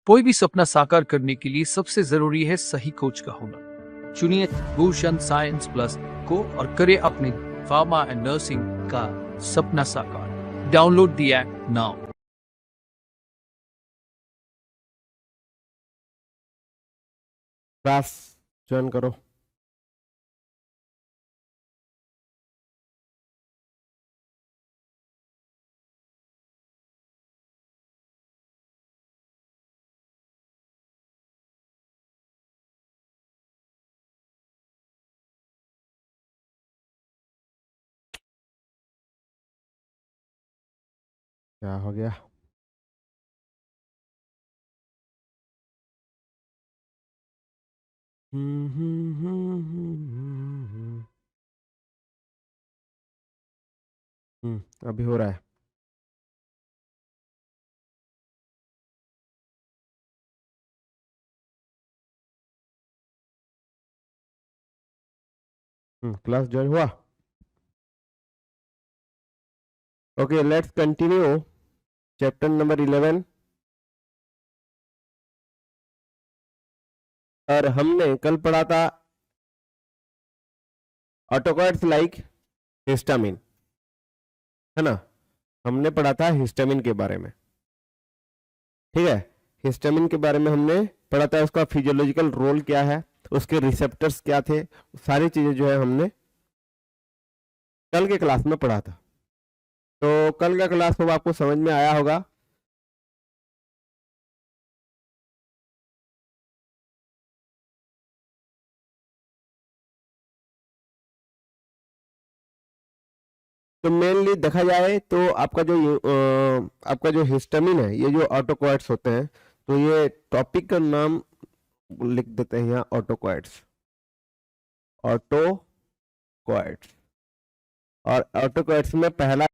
कोई भी सपना साकार करने के लिए सबसे जरूरी है सही कोच का होना। चुनिए भूषण साइंस प्लस को और करें अपने फार्मा एंड नर्सिंग का सपना साकार। Download the app now. Class join करो। क्या हो गया? अभी हो रहा है। क्लास ज्वाइन हुआ। Okay, let's continue chapter number 11। और हमने कल पढ़ा था ऑटोकॉइड्स लाइक हिस्टामिन, है ना। हमने पढ़ा था हिस्टामिन के बारे में, ठीक है। हिस्टामिन के बारे में हमने पढ़ा था, उसका फिजियोलॉजिकल रोल क्या है, उसके रिसेप्टर्स क्या थे, सारी चीजें जो है हमने कल के क्लास में पढ़ा था। तो कल का क्लास अब आपको समझ में आया होगा। तो मेनली देखा जाए तो आपका जो हिस्टामिन है, ये जो ऑटोकॉइड्स होते हैं, तो ये टॉपिक का नाम लिख देते हैं यहाँ, ऑटोकॉइड्स। ऑटोकॉइड्स, और ऑटोकॉइड्स में पहला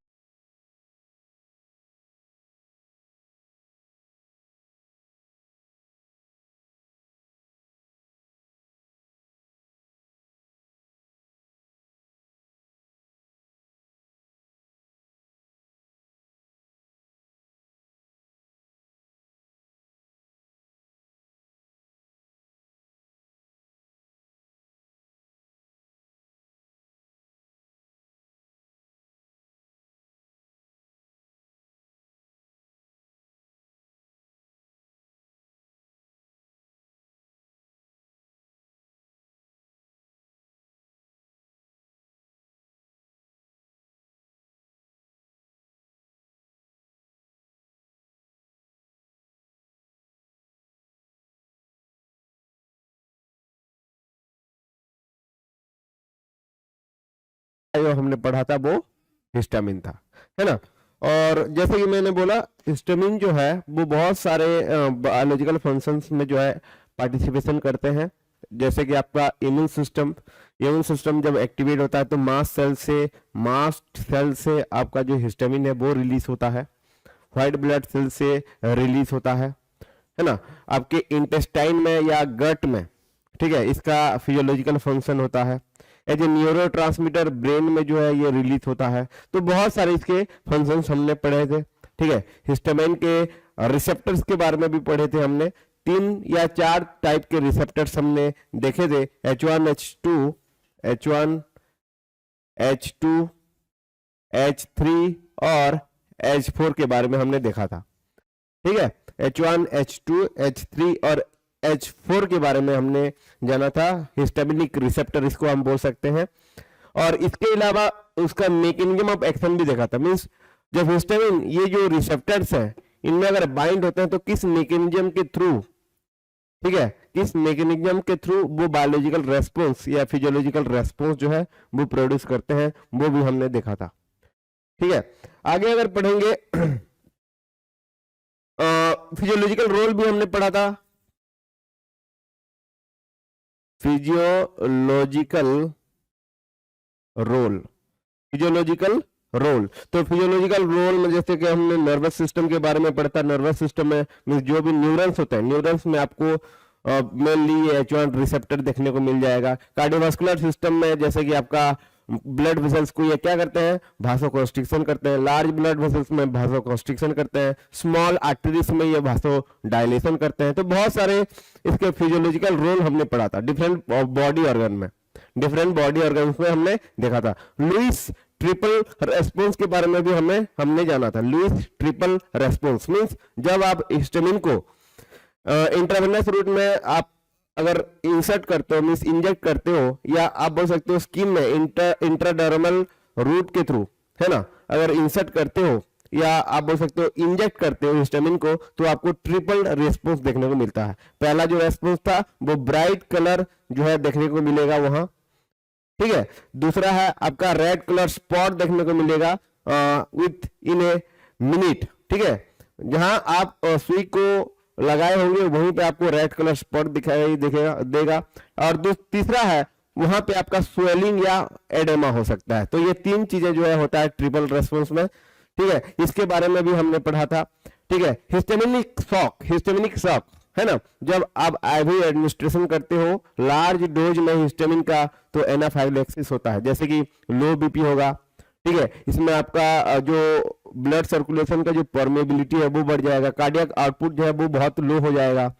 जो हमने पढ़ा था वो हिस्टामिन था, है ना। और जैसे कि मैंने बोला, हिस्टामिन जो है वो बहुत सारे बायोलॉजिकल फंक्शंस में जो है पार्टिसिपेशन करते हैं। जैसे कि आपका इम्यून सिस्टम जब एक्टिवेट होता है तो मास्ट सेल से आपका जो हिस्टामिन है वो रिलीज होता है, व्हाइट ब्लड सेल से रिलीज होता है ना। आपके इंटेस्टाइन में या गट में, ठीक है, इसका फिजियोलॉजिकल फंक्शन होता है। As a neurotransmitter brain में जो है ये रिलीज होता है। तो बहुत सारे इसके फंक्शंस हमने पढ़े थे, ठीक है। हिस्टामिन के रिसेप्टर्स के बारे में भी पढ़े थे हमने। 3 या 4 टाइप के रिसेप्टर्स हमने देखे थे, H1, H3 और H4 के बारे में हमने देखा था, ठीक है। H1, H2, H3 और H4 के बारे में हमने जाना था। हिस्टामिनिक रिसेप्टर इसको हम बोल सकते हैं। और इसके अलावा उसका मैकेनिज्म ऑफ एक्शन भी देखा था। मींस जब हिस्टामिन, ये जो रिसेप्टर्स हैं, इनमें अगर बाइंड होते हैं तो किस मैकेनिज्म के थ्रू, ठीक है, किस मैकेनिज्म के थ्रू वो बायोलॉजिकल रेस्पॉन्स या फिजियोलॉजिकल रेस्पॉन्स जो है वो प्रोड्यूस करते हैं, वो भी हमने देखा था, ठीक है। आगे अगर पढ़ेंगे, फिजियोलॉजिकल रोल भी हमने पढ़ा था। फिजियोलॉजिकल रोल तो फिजियोलॉजिकल रोल में जैसे कि हमने नर्वस सिस्टम के बारे में पढ़ा। नर्वस सिस्टम में जो भी न्यूरॉन्स होते हैं, न्यूरॉन्स में आपको मेनली H1 रिसेप्टर देखने को मिल जाएगा। कार्डियोवास्कुलर सिस्टम में जैसे कि आपका ब्लड वेसल्स को ये क्या करते हैं, भासोकंस्ट्रिक्शन करते हैं। लार्ज ब्लड वेसल्स में भासोकंस्ट्रिक्शन करते हैं, स्मॉल आर्टरीज में ये भासो डायलेशन करते हैं। तो बहुत सारे इसके फिजियोलॉजिकल रोल हमने पढ़ा था डिफरेंट बॉडी ऑर्गन में, डिफरेंट बॉडी ऑर्गन्स में हमने देखा था। लुइस ट्रिपल रेस्पॉन्स के बारे में भी हमने जाना था। लुइस ट्रिपल रेस्पॉन्स मींस जब आप हिस्टामिन को इंट्रावेनस रूट में आप अगर इंसर्ट करते हो, मींस इंजेक्ट करते हो, या आप बोल सकते हो स्किन में इंट्राडर्मल रूट के थ्रू, है ना, अगर इंसर्ट करते हो या आप बोल सकते हो इंजेक्ट करते हो हिस्टामिन को, तो आपको ट्रिपल रेस्पॉन्स देखने को मिलता है। पहला जो रेस्पॉन्स था वो ब्राइट कलर जो है देखने को मिलेगा वहां, ठीक है। दूसरा है आपका रेड कलर स्पॉट देखने को मिलेगा विथ इन ए मिनट, ठीक है। जहां आप सुई को लगाए होंगे वहीं पे आपको रेड कलर स्पॉट दिखाई देगा। और तीसरा है वहां पे आपका स्वेलिंग या एडेमा हो सकता है। तो ये तीन चीजें जो है होता है ट्रिपल रेस्पॉन्स में, ठीक है। इसके बारे में भी हमने पढ़ा था, ठीक है। हिस्टामिनिक शॉक है ना, जब आप आईवी एडमिनिस्ट्रेशन करते हो लार्ज डोज में हिस्टामिन का, तो एनाफाइलैक्सिस होता है, जैसे कि लो बीपी होगा, ठीक है। इसमें आपका जो ब्लड सर्कुलेशन का जो परमेबिलिटी है वो बढ़ जाएगा, कार्डियक आउटपुट जो है वो बहुत लो हो जाएगा,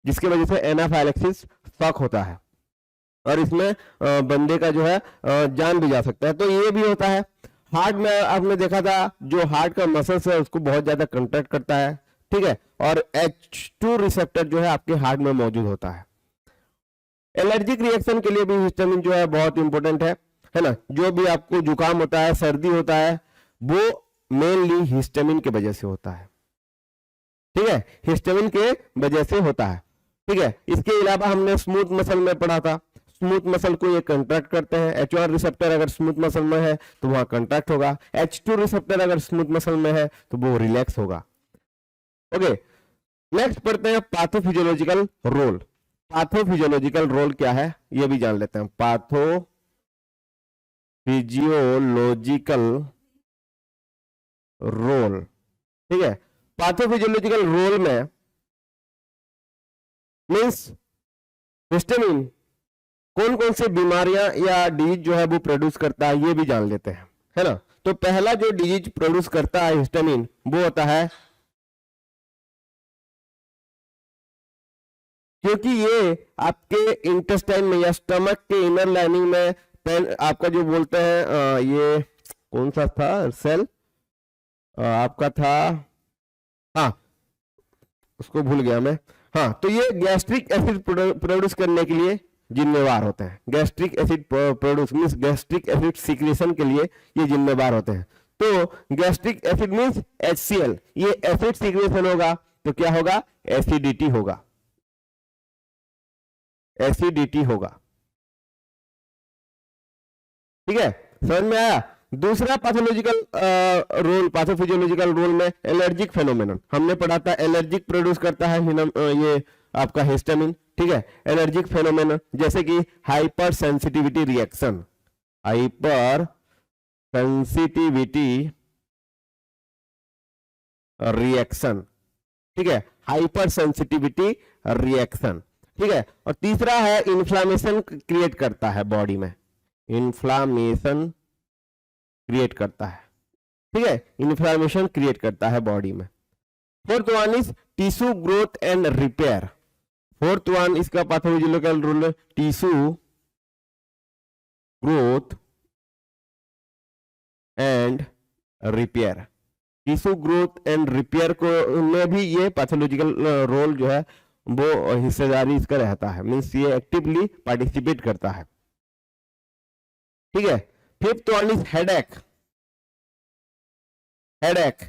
जिसकी वजह से एनाफाइलैक्सिस शॉक होता है, और इसमें बंदे का जो है जान भी जा सकता है। तो ये भी होता है। हार्ट में आपने देखा था जो हार्ट का मसल्स है उसको बहुत ज्यादा कंट्रैक्ट करता है, ठीक है, और H2 रिसेप्टर जो है आपके हार्ट में मौजूद होता है। एलर्जिक रिएक्शन के लिए भी हिस्टामिन जो है बहुत इंपॉर्टेंट है ना। जो भी आपको जुकाम होता है, सर्दी होता है, वो मेनली हिस्टामिन के वजह से होता है, ठीक है, हिस्टामिन के वजह से होता है, ठीक है। इसके अलावा हमने स्मूथ मसल में पढ़ा था, स्मूथ मसल को ये कंट्रैक्ट करते हैं। H1 रिसेप्टर अगर स्मूथ मसल में है तो वहां कंट्रैक्ट होगा, H2 रिसेप्टर अगर स्मूथ मसल में है तो वो रिलैक्स होगा। ओके, नेक्स्ट पढ़ते हैं पैथोफिजियोलॉजिकल रोल। पैथोफिजियोलॉजिकल रोल क्या है ये भी जान लेते हैं। पैथोफिजियोलॉजिकल रोल, ठीक है। पैथोफिजियोलॉजिकल रोल में मींस हिस्टामिन कौन कौन से बीमारियां या डिजीज जो है वो प्रोड्यूस करता है ये भी जान लेते हैं, है ना। तो पहला जो डिजीज प्रोड्यूस करता है हिस्टामिन वो होता है, क्योंकि ये आपके इंटेस्टाइन में या स्टमक के इनर लाइनिंग में आपका जो बोलते हैं ये कौन सा था सेल आपका था, हाँ उसको भूल गया मैं, हाँ। तो ये गैस्ट्रिक एसिड प्रोड्यूस करने के लिए जिम्मेवार होते हैं। Gastric acid produce means gastric acid secretion के लिए ये जिम्मेवार होते हैं। तो गैस्ट्रिक एसिड मींस HCl, ये एसिड सीक्रेशन होगा तो क्या होगा, एसिडिटी होगा, एसिडिटी होगा, ठीक है, समझ में आया। दूसरा पैथोफिजियोलॉजिकल रोल में एलर्जिक फेनोमेनन हमने पढ़ा था। एलर्जिक प्रोड्यूस करता है ये आपका हिस्टामिन, ठीक है। एलर्जिक फेनोमेनन जैसे कि hyper sensitivity reaction, hyper sensitivity reaction, ठीक है, हाइपर सेंसिटिविटी रिएक्शन, ठीक है। और तीसरा है इन्फ्लामेशन क्रिएट करता है बॉडी में, इन्फ्लामेशन क्रिएट करता है, ठीक है, इन्फ्लामेशन क्रिएट करता है बॉडी में। Fourth one is tissue growth and repair. Fourth one इसका पैथोफिजियोलॉजिकल रोल है tissue growth and repair. Tissue growth and repair को में भी ये पैथोलॉजिकल रोल जो है वो हिस्सेदारी इसका रहता है, मीन्स ये एक्टिवली पार्टिसिपेट करता है, ठीक है। Fifth one is headache. Headache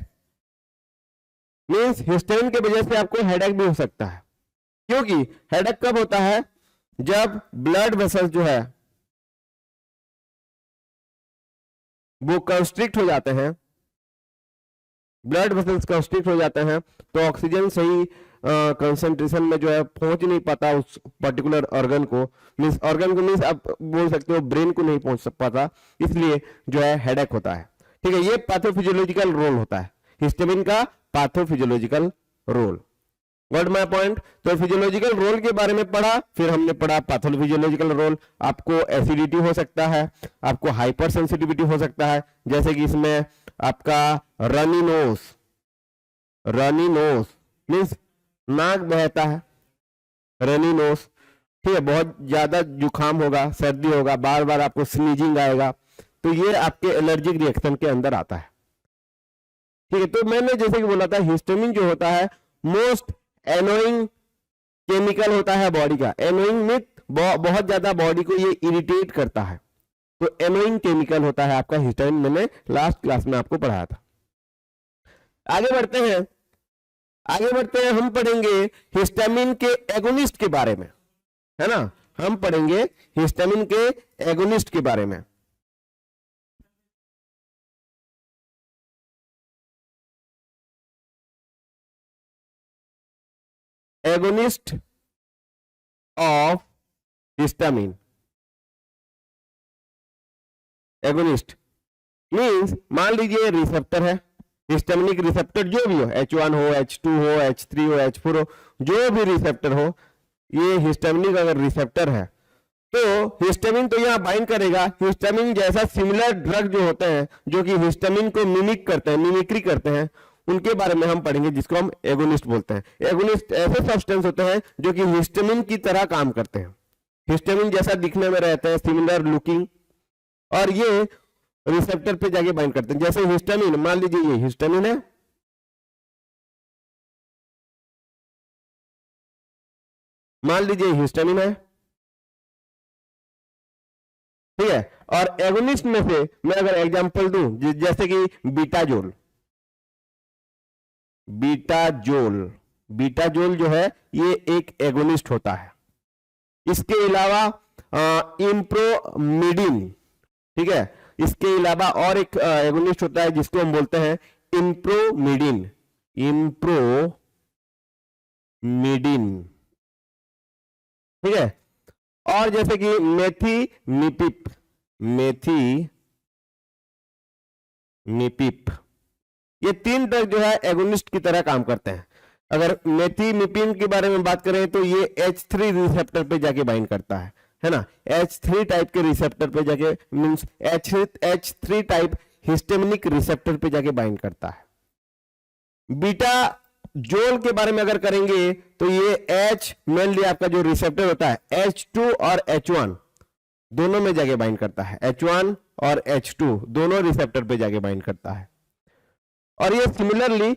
means histamine के वजह से आपको हेडेक भी हो सकता है, क्योंकि हेडेक कब होता है, जब ब्लड वेसल्स जो है वो कंस्ट्रिक्ट हो जाते हैं, ब्लड वेसल्स कंस्ट्रिक्ट हो जाते हैं, तो ऑक्सीजन सही कंसंट्रेशन में जो है पहुंच नहीं पाता उस पर्टिकुलर ऑर्गन को, मीन्स आप बोल सकते हो ब्रेन को नहीं पहुंच पाता, इसलिए जो है हेडेक होता है, ठीक है। ये पैथोफिजियोलॉजिकल रोल होता है हिस्टामिन का, pathophysiological role. What my point? तो फिजियोलॉजिकल रोल के बारे में पढ़ा, फिर हमने पढ़ा पैथोफिजियोलॉजिकल रोल। आपको एसिडिटी हो सकता है, आपको हाइपर सेंसिटिविटी हो सकता है, जैसे कि इसमें आपका runny nose, runny nose means नाक बहता है, रनी नोज, ठीक है, बहुत ज्यादा जुकाम होगा, सर्दी होगा, बार बार आपको स्नीजिंग आएगा, तो ये आपके एलर्जिक रिएक्शन के अंदर आता है, ठीक है। तो मैंने जैसे कि बोला था, हिस्टामिन जो होता है मोस्ट एनोइंग केमिकल होता है बॉडी का। एनोइंग मीन बहुत ज्यादा बॉडी को ये इरिटेट करता है, तो एनोइंग केमिकल होता है आपका हिस्टामिन, मैंने लास्ट क्लास में आपको पढ़ाया था। आगे बढ़ते हैं, हम पढ़ेंगे हिस्टामिन के एगोनिस्ट के बारे में, है ना। हम पढ़ेंगे हिस्टामिन के एगोनिस्ट के बारे में। Agonist of histamine, agonist means मान लीजिए रिसेप्टर है, हिस्टामिनिक रिसेप्टर जो भी हो, H1 हो, H2 हो, H3 हो, H4 हो, जो भी रिसेप्टर हो, ये हिस्टामिनिक अगर रिसेप्टर है तो हिस्टामिन तो यहाँ बाइंड करेगा। हिस्टामिन जैसा सिमिलर ड्रग जो होते हैं जो कि हिस्टामिन को मिमिक करते हैं, मिमिक्री करते हैं, उनके बारे में हम पढ़ेंगे, जिसको हम एगोनिस्ट बोलते हैं। एगोनिस्ट ऐसे सब्सटेंस होते हैं जो कि हिस्टामिन की तरह काम करते हैं, हिस्टामिन जैसा दिखने में रहते हैं, सिमिलर लुकिंग, और ये रिसेप्टर पे जाके बाइंड करते हैं। जैसे हिस्टामिन, मान लीजिए ये हिस्टामिन है, मान लीजिए हिस्टामिन है, ठीक है। और एगोनिस्ट में से मैं अगर एग्जांपल दूं, जैसे कि बीटाजोल, बीटाजोल, बीटाजोल जो है ये एक एगोनिस्ट होता है। इसके अलावा इम्प्रोमिडिन, ठीक है, इसके अलावा और एक एगोनिस्ट होता है जिसको हम बोलते हैं इम्प्रोमिडिन, इम्प्रोमिडिन, ठीक है। और जैसे कि मेथी निपिप, ये तीन ड्रग जो है एगोनिस्ट की तरह काम करते हैं। अगर मेथिमिपिन के बारे में बात करें तो ये H3 रिसेप्टर पे जाके बाइंड करता है ना, H3 टाइप के रिसेप्टर पे जाके, means H3 type histaminic receptor पे जाके बाइंड करता है। बीटा जोल के बारे में अगर करेंगे तो ये H मेनली आपका जो रिसेप्टर होता है H2 और H1 दोनों में जाके बाइंड करता है, H1 और H2 दोनों रिसेप्टर पे जाके बाइंड करता है। और ये सिमिलरली,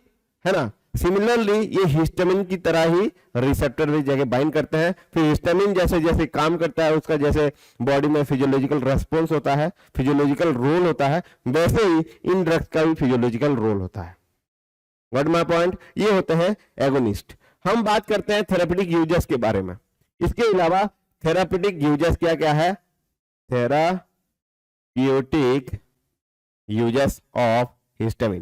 है ना, सिमिलरली ये हिस्टामिन की तरह ही रिसेप्टर पे जाके बाइंड करते हैं। फिर हिस्टामिन जैसे जैसे काम करता है, उसका जैसे बॉडी में फिजियोलॉजिकल रेस्पॉन्स होता है, फिजियोलॉजिकल रोल होता है, वैसे ही इन ड्रग्स का भी फिजियोलॉजिकल रोल होता है। What my point? ये होते हैं एगोनिस्ट। हम बात करते हैं थेरापेटिक यूजेस के बारे में। इसके अलावा थेरापेटिक यूजेस क्या क्या है? Therapeutic uses of histamine.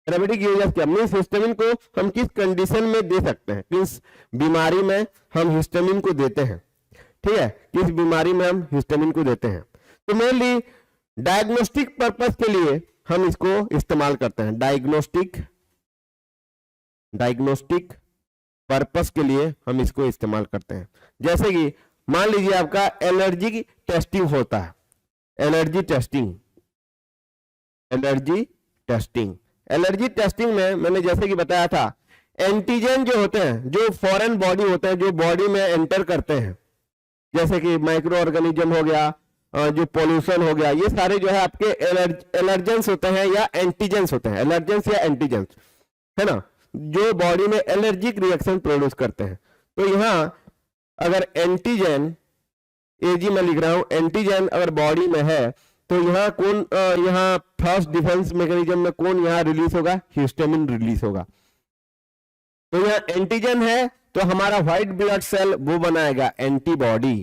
Therapeutic uses क्या मीन्स हिस्टामिन को हम किस कंडीशन में दे सकते हैं, किस बीमारी में हम हिस्टामिन को देते हैं, ठीक है, किस बीमारी में हम हिस्टामिन को देते हैं। तो मेनली डायग्नोस्टिक पर्पस के लिए हम इसको इस्तेमाल करते हैं, डायग्नोस्टिक पर्पस के लिए हम इसको इस्तेमाल करते हैं। जैसे कि मान लीजिए आपका एलर्जी टेस्टिंग होता है, एलर्जी टेस्टिंग में मैंने जैसे कि बताया था, एंटीजन जो होते हैं, जो फॉरेन बॉडी होते हैं, जो बॉडी में एंटर करते हैं, जैसे कि माइक्रो ऑर्गेनिज्म हो गया, जो पोल्यूशन हो गया, ये सारे जो है आपके एलर्जेंस होते हैं या एंटीजेंस होते हैं, एलर्जेंस या एंटीजेंस, है ना, जो बॉडी में एलर्जिक रिएक्शन प्रोड्यूस करते हैं। तो यहां अगर एंटीजन, एजी में लिख रहा हूं, एंटीजन अगर बॉडी में है तो यहाँ कौन, यहाँ फर्स्ट डिफेंस मैकेनिज्म में कौन यहाँ रिलीज होगा? हिस्टामिन रिलीज होगा। तो यहाँ एंटीजन है तो हमारा व्हाइट ब्लड सेल वो बनाएगा एंटीबॉडी।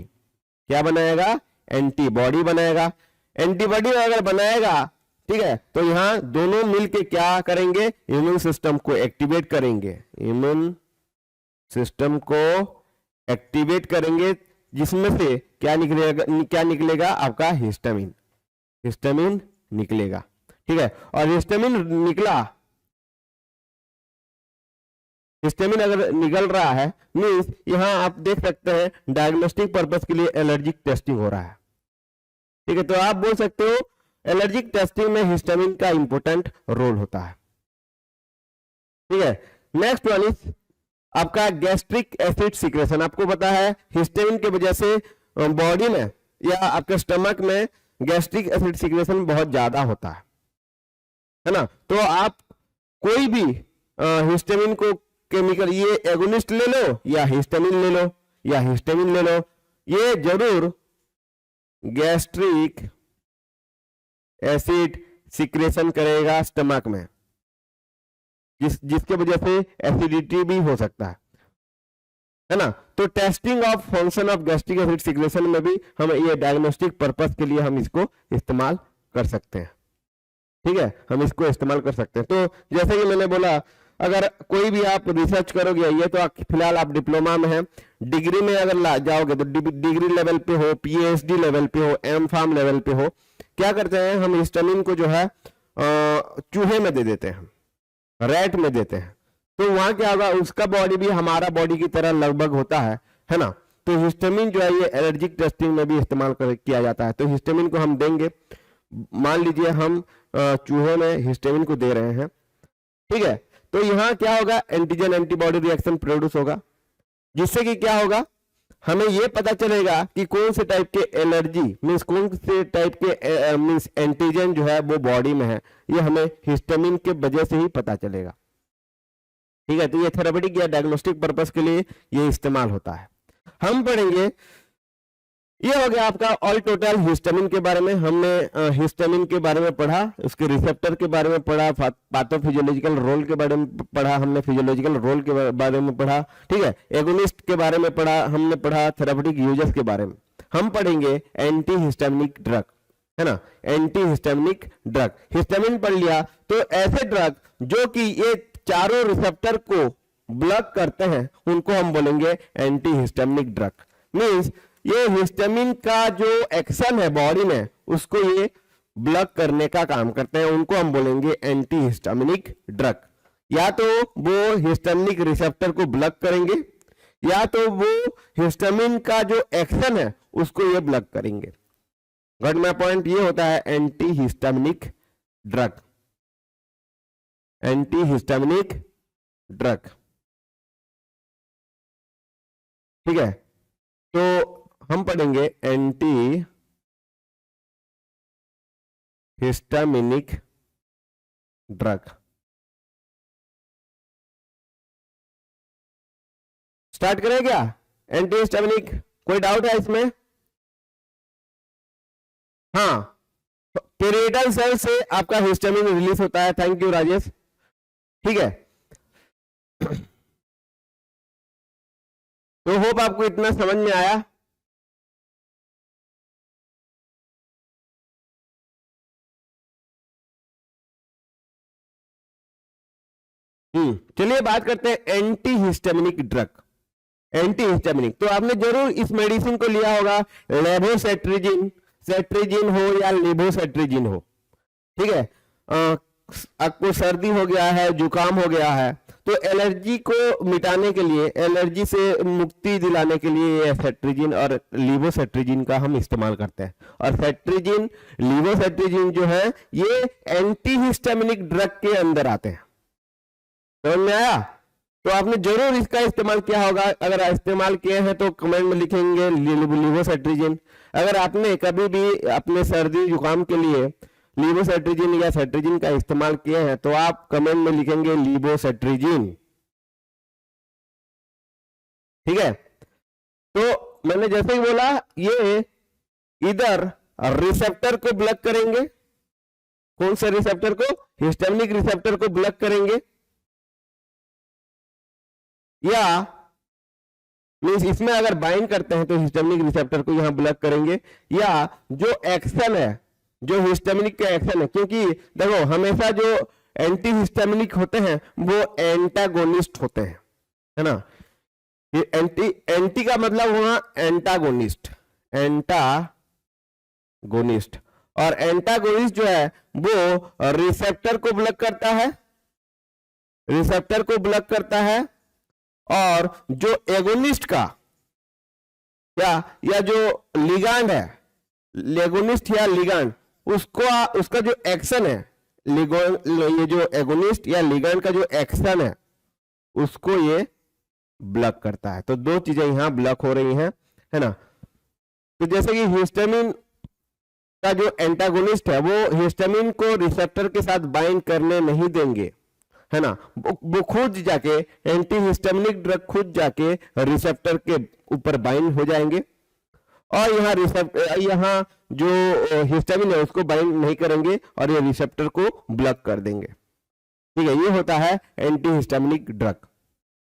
क्या बनाएगा? एंटीबॉडी बनाएगा। एंटीबॉडी अगर बनाएगा, ठीक है, तो यहाँ दोनों मिलके क्या करेंगे? इम्यून सिस्टम को एक्टिवेट करेंगे, इम्यून सिस्टम को एक्टिवेट करेंगे, जिसमें से क्या निकलेगा? आपका हिस्टामिन निकलेगा, ठीक है। और हिस्टामिन निकला हिस्टामिन अगर निकल रहा है मीन्स यहां आप देख सकते हैं डायग्नोस्टिक पर्पस के लिए एलर्जिक टेस्टिंग हो रहा है। ठीक है, तो आप बोल सकते हो एलर्जिक टेस्टिंग में हिस्टामिन का इंपॉर्टेंट रोल होता है। ठीक है, नेक्स्ट वन इज आपका गैस्ट्रिक एसिड सिक्रेशन। आपको पता है हिस्टामिन की वजह से बॉडी में या आपके स्टमक में गैस्ट्रिक एसिड सिक्रेशन बहुत ज्यादा होता है ना। तो आप कोई भी हिस्टामिन को केमिकल, ये एगोनिस्ट ले लो या हिस्टामिन ले लो या हिस्टामिन ले लो, ये जरूर गैस्ट्रिक एसिड सिक्रेशन करेगा स्टमक में, जिसके वजह से एसिडिटी भी हो सकता है ना। तो testing of function of gastric acid secretion में भी हम ये डायग्नोस्टिक पर्पस के लिए हम इसको इस्तेमाल कर सकते हैं। ठीक है, हम इसको इस्तेमाल कर सकते हैं। तो जैसे कि मैंने बोला, अगर कोई भी आप रिसर्च करोगे, ये तो फिलहाल आप डिप्लोमा में है, डिग्री में अगर जाओगे तो डिग्री लेवल पे हो, पीएचडी लेवल पे हो, एम फार्म लेवल पे हो, क्या करते हैं हम हिस्टामिन को जो है चूहे में दे देते हैं, रैट में देते हैं। तो वहां क्या होगा, उसका बॉडी भी हमारा बॉडी की तरह लगभग होता है ना। तो हिस्टामिन जो है ये एलर्जिक टेस्टिंग में भी इस्तेमाल किया जाता है। तो हिस्टामिन को हम देंगे, मान लीजिए हम चूहे में हिस्टामिन को दे रहे हैं। ठीक है, तो यहाँ क्या होगा, एंटीजन एंटीबॉडी रिएक्शन प्रोड्यूस होगा, जिससे कि क्या होगा, हमें ये पता चलेगा कि कौन से टाइप के एलर्जी मीन्स कौन से टाइप के मीन्स एंटीजन जो है वो बॉडी में है, ये हमें हिस्टामिन के वजह से ही पता चलेगा। ठीक है, तो ये थेरेपेटिक या डायग्नोस्टिक पर्पस के लिए ये इस्तेमाल होता है। हम पढ़ेंगे, ये हो गया आपका ऑल टोटल हिस्टामिन के बारे में। हमने हिस्टामिन के बारे में पढ़ा, उसके रिसेप्टर के बारे में पढ़ा, पैथोफिजियोलॉजिकल रोल के बारे में पढ़ा, हमने फिजियोलॉजिकल रोल के बारे में पढ़ा। ठीक है, एगोनिस्ट के बारे में पढ़ा, हमने पढ़ा थेरेपेटिक यूजेस के बारे में। हम पढ़ेंगे एंटी हिस्टामिनिक ड्रग, है ना, एंटी हिस्टामिनिक ड्रग। हिस्टामिन पढ़ लिया, तो ऐसे ड्रग जो कि ये चारों रिसेप्टर को ब्लॉक करते हैं उनको हम बोलेंगे एंटी हिस्टामिनिक ड्रग। मीन्स ये हिस्टामिन का जो एक्शन है बॉडी में उसको ये ब्लॉक करने का काम करते हैं, उनको हम बोलेंगे एंटी हिस्टामिनिक ड्रग। या तो वो हिस्टामिनिक रिसेप्टर को ब्लॉक करेंगे या तो वो हिस्टामिन का जो एक्शन है उसको ये ब्लॉक करेंगे। गॉट माय पॉइंट, ये होता है antihistaminic drug, anti histaminic drug. ठीक है, तो हम पढ़ेंगे एंटी हिस्टामिनिक ड्रग। स्टार्ट करें क्या एंटी हिस्टामिनिक? कोई डाउट है इसमें? हाँ, पेरियडल सेल से आपका हिस्टामिन रिलीज होता है। Thank you Rajesh. ठीक है, तो होप आपको इतना समझ में आया। चलिए बात करते हैं anti histaminic drug. Anti histaminic, तो आपने जरूर इस मेडिसिन को लिया होगा, लेवोसेट्रिजिन, सेट्रिजिन हो या लेवोसेट्रिजिन हो। ठीक है, आपको सर्दी हो गया है, जुकाम हो गया है, तो एलर्जी को मिटाने के लिए, एलर्जी से मुक्ति दिलाने के लिए सेट्रिजिन और लीवोसेट्रिजिन का हम इस्तेमाल करते हैं। और सेट्रिजिन, लीवोसेट्रिजिन जो है ये एंटी हिस्टामिनिक ड्रग के अंदर आते हैं। समझ में आया? तो आपने जरूर इसका इस्तेमाल किया होगा। अगर इस्तेमाल किए हैं तो कमेंट में लिखेंगे लीवोसेट्रिजिन। अगर आपने कभी भी अपने सर्दी जुकाम के लिए लीवोसेट्रिजिन या सेट्रिजिन का इस्तेमाल किए हैं तो आप कमेंट में लिखेंगे लीवोसेट्रिजिन। ठीक है, तो मैंने जैसे ही बोला ये इधर रिसेप्टर को ब्लॉक करेंगे। कौन से रिसेप्टर को? हिस्टामिनिक रिसेप्टर को ब्लॉक करेंगे, या मीन्स इसमें अगर बाइंड करते हैं तो हिस्टामिनिक रिसेप्टर को यहां ब्लॉक करेंगे, या जो एक्शन है, जो हिस्टामिनिक का एक्शन है, क्योंकि देखो हमेशा जो एंटी हिस्टामिनिक होते हैं वो एंटागोनिस्ट होते हैं, है ना। ये एंटी का मतलब हुआ एंटागोनिस्ट, एंटागोनिस्ट। और एंटागोनिस्ट जो है वो रिसेप्टर को ब्लॉक करता है, रिसेप्टर को ब्लॉक करता है, और जो एगोनिस्ट का क्या, या जो लिगांड है, एगोनिस्ट या लिगांड, उसका जो एक्शन है, ये जो एगोनिस्ट या लिगांड का जो एक्शन है उसको ये ब्लॉक करता है। तो दो चीजें यहां ब्लॉक हो रही हैं, है ना। तो जैसे कि हिस्टामिन का जो एंटागोनिस्ट है वो हिस्टामिन को रिसेप्टर के साथ बाइंड करने नहीं देंगे, है ना। वो खुद जाके, एंटी हिस्टामिनिक ड्रग खुद जाके रिसेप्टर के ऊपर बाइंड हो जाएंगे और यहाँ जो हिस्टामिन है उसको बाइंड नहीं करेंगे और ये रिसेप्टर को ब्लॉक कर देंगे। ठीक है, ये होता है एंटी हिस्टामिनिक ड्रग।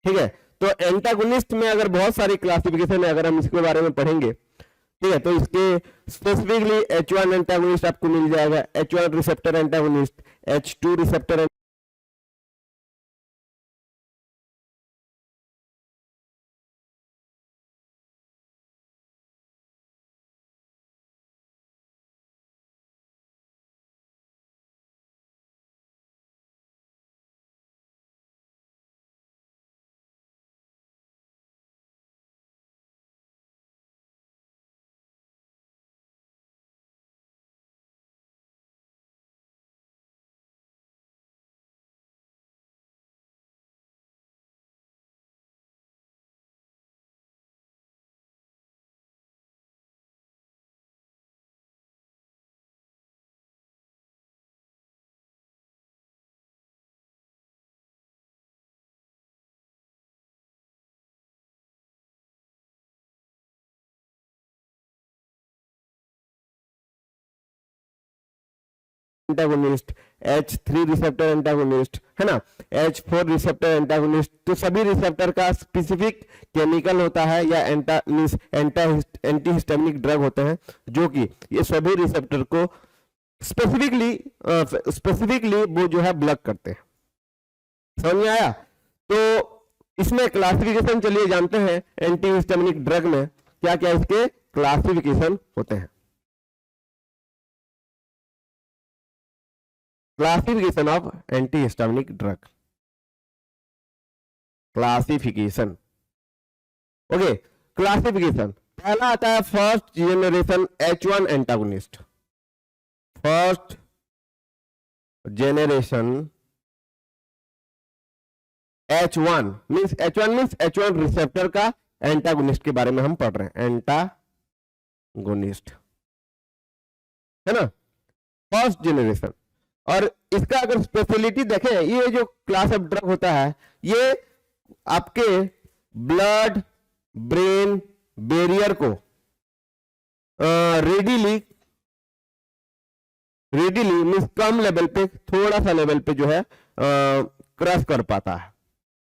ठीक है, तो एंटागोनिस्ट में अगर बहुत सारी क्लासिफिकेशन है, अगर हम इसके बारे में पढ़ेंगे, ठीक है, तो इसके स्पेसिफिकली H1 एंटागोनिस्ट आपको मिल जाएगा, H1 receptor antagonist, H2 receptor antagonist, H3 receptor antagonist, है ना, H4 रिसेप्टर एंटागोनिस्ट। तो सभी रिसेप्टर का स्पेसिफिक केमिकल होता है या एंटी हिस्टामिनिक ड्रग होते हैं, जो कि ये सभी रिसेप्टर को स्पेसिफिकली वो जो है ब्लॉक करते हैं। समझ में आया? तो इसमें क्लासिफिकेशन चलिए जानते हैं, एंटी हिस्टामिनिक ड्रग में क्या क्या इसके क्लासिफिकेशन होते हैं। Classification of antihistaminic drug, classification. Okay, classification पहला आता है first generation H1 antagonist. First generation H1 means H1 receptor का एंटागोनिस्ट के बारे में हम पढ़ रहे हैं, एंटागोनिस्ट, है ना, फर्स्ट जेनरेशन। और इसका अगर स्पेशलिटी देखें, ये जो क्लास ऑफ ड्रग होता है ये आपके ब्लड ब्रेन बैरियर को रेडिली मीन्स कम लेवल पे, थोड़ा सा लेवल पे जो है क्रॉस कर पाता है।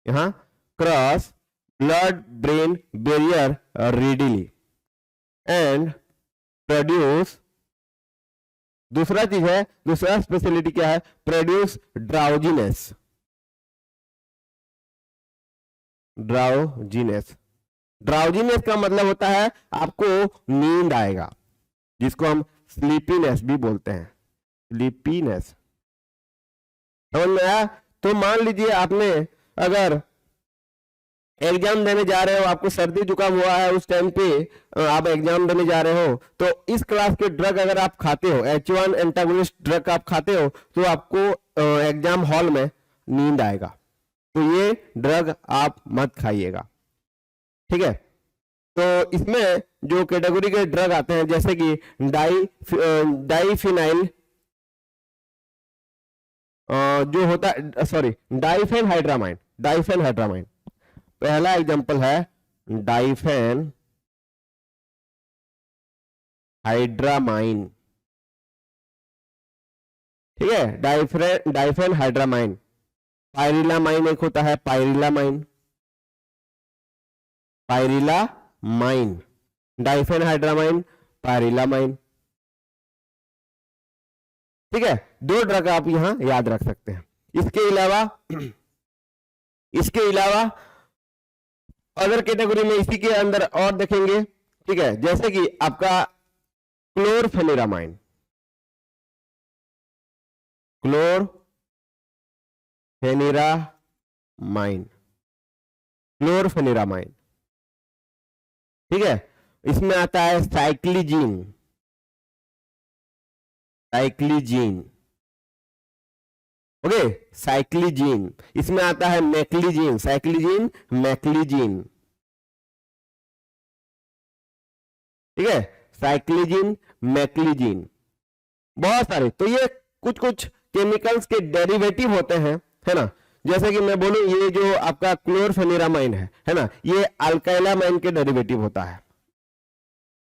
यहां cross blood brain barrier readily and produce, दूसरा चीज है, दूसरा स्पेशलिटी क्या है, प्रोड्यूस ड्राउजीनेस। ड्राउजीनेस का मतलब होता है आपको नींद आएगा, जिसको हम स्लीपीनेस भी बोलते हैं, स्लीपीनेस। समझ में आया? तो मान लीजिए आपने अगर एग्जाम देने जा रहे हो, आपको सर्दी जुकाम हुआ है, उस टाइम पे आप एग्जाम देने जा रहे हो, तो इस क्लास के ड्रग अगर आप खाते हो, H1 एंटागोनिस्ट ड्रग आप खाते हो, तो आपको एग्जाम हॉल में नींद आएगा। तो ये ड्रग आप मत खाइएगा। ठीक है, तो इसमें जो कैटेगरी के ड्रग आते हैं जैसे कि डाइफिनाइल जो होता है, सॉरी, डाइफेनहाइड्रामाइन। पहला एग्जांपल है डाइफेन हाइड्रामाइन। ठीक है, डाइफेन हाइड्रामाइन। पायरिलामाइन एक होता है, पायरिलामाइन, डाइफेन हाइड्रामाइन, पायरिलामाइन। ठीक है, दो ड्रग आप यहां याद रख सकते हैं। इसके अलावा अदर कैटेगरी में इसी के अंदर और देखेंगे। ठीक है, जैसे कि आपका क्लोरफेनिरामाइन, क्लोरफेनिरामाइन, ठीक है। इसमें आता है साइक्लिजीन, साइक्लिजीन, ओके, साइक्लिजीन। इसमें आता है मैक्लिजीन, साइक्लिजीन, मैक्लिजीन, ठीक है, साइक्लिजीन, मैक्लिजीन, बहुत सारे। तो ये कुछ कुछ केमिकल्स के डेरिवेटिव होते हैं, है ना। जैसे कि मैं बोलूं ये जो आपका क्लोरफेनिरामाइन है ना, ये अल्काइलामाइन के डेरिवेटिव होता है,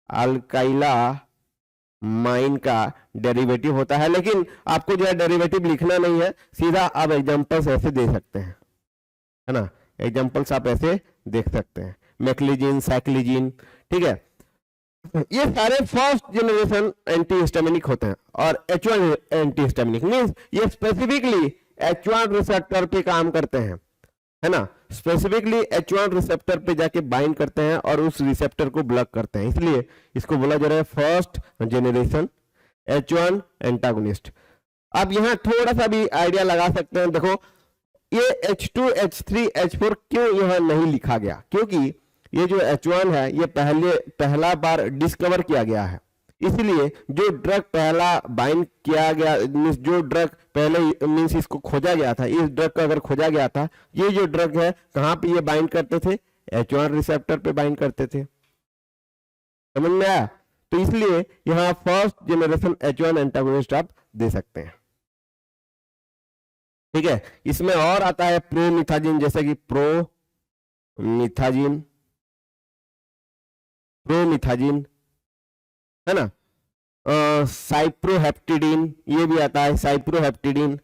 अल्काइलामाइन का डेरिवेटिव होता है। लेकिन आपको जो है डेरिवेटिव लिखना नहीं है, सीधा आप एग्जांपल्स ऐसे दे सकते हैं, है ना, एग्जांपल्स आप ऐसे देख सकते हैं, मैक्लिजीन, साइक्लिजीन, ठीक है। ये सारे फर्स्ट जनरेशन एंटीहिस्टामिनिक होते हैं। और H1 एंटीहिस्टामिनिक मींस ये स्पेसिफिकली H1 रिसेप्टर पे काम करते हैं, है ना, स्पेसिफिकली H1 रिसेप्टर पे जाके बाइंड करते हैं और उस रिसेप्टर को ब्लॉक करते हैं, इसलिए इसको बोला जा रहा है फर्स्ट जनरेशन H1 एंटागोनिस्ट। आप यहाँ थोड़ा सा भी आइडिया लगा सकते हैं। देखो ये H2, H3, H4 क्यों यहाँ नहीं लिखा गया, क्योंकि ये जो H1 है ये पहला बार डिस्कवर किया गया है, इसलिए जो ड्रग पहला बाइंड किया गया, मींस जो ड्रग पहले मींस इसको खोजा गया था, इस ड्रग को अगर खोजा गया था, ये जो ड्रग है कहाँ पे ये बाइंड करते थे, H1 रिसेप्टर पे बाइंड करते थे, समझ में आया। तो इसलिए यहाँ फर्स्ट जनरेशन H1 एंटागोनिस्ट आप दे सकते हैं, ठीक है। इसमें और आता है प्रोमिथाजिन, जैसे कि प्रोमिथाजिन, प्रोमिथाजिन, है ना, साइप्रोहेप्टिडीन, ये भी आता है साइप्रोहेप्टिडीन,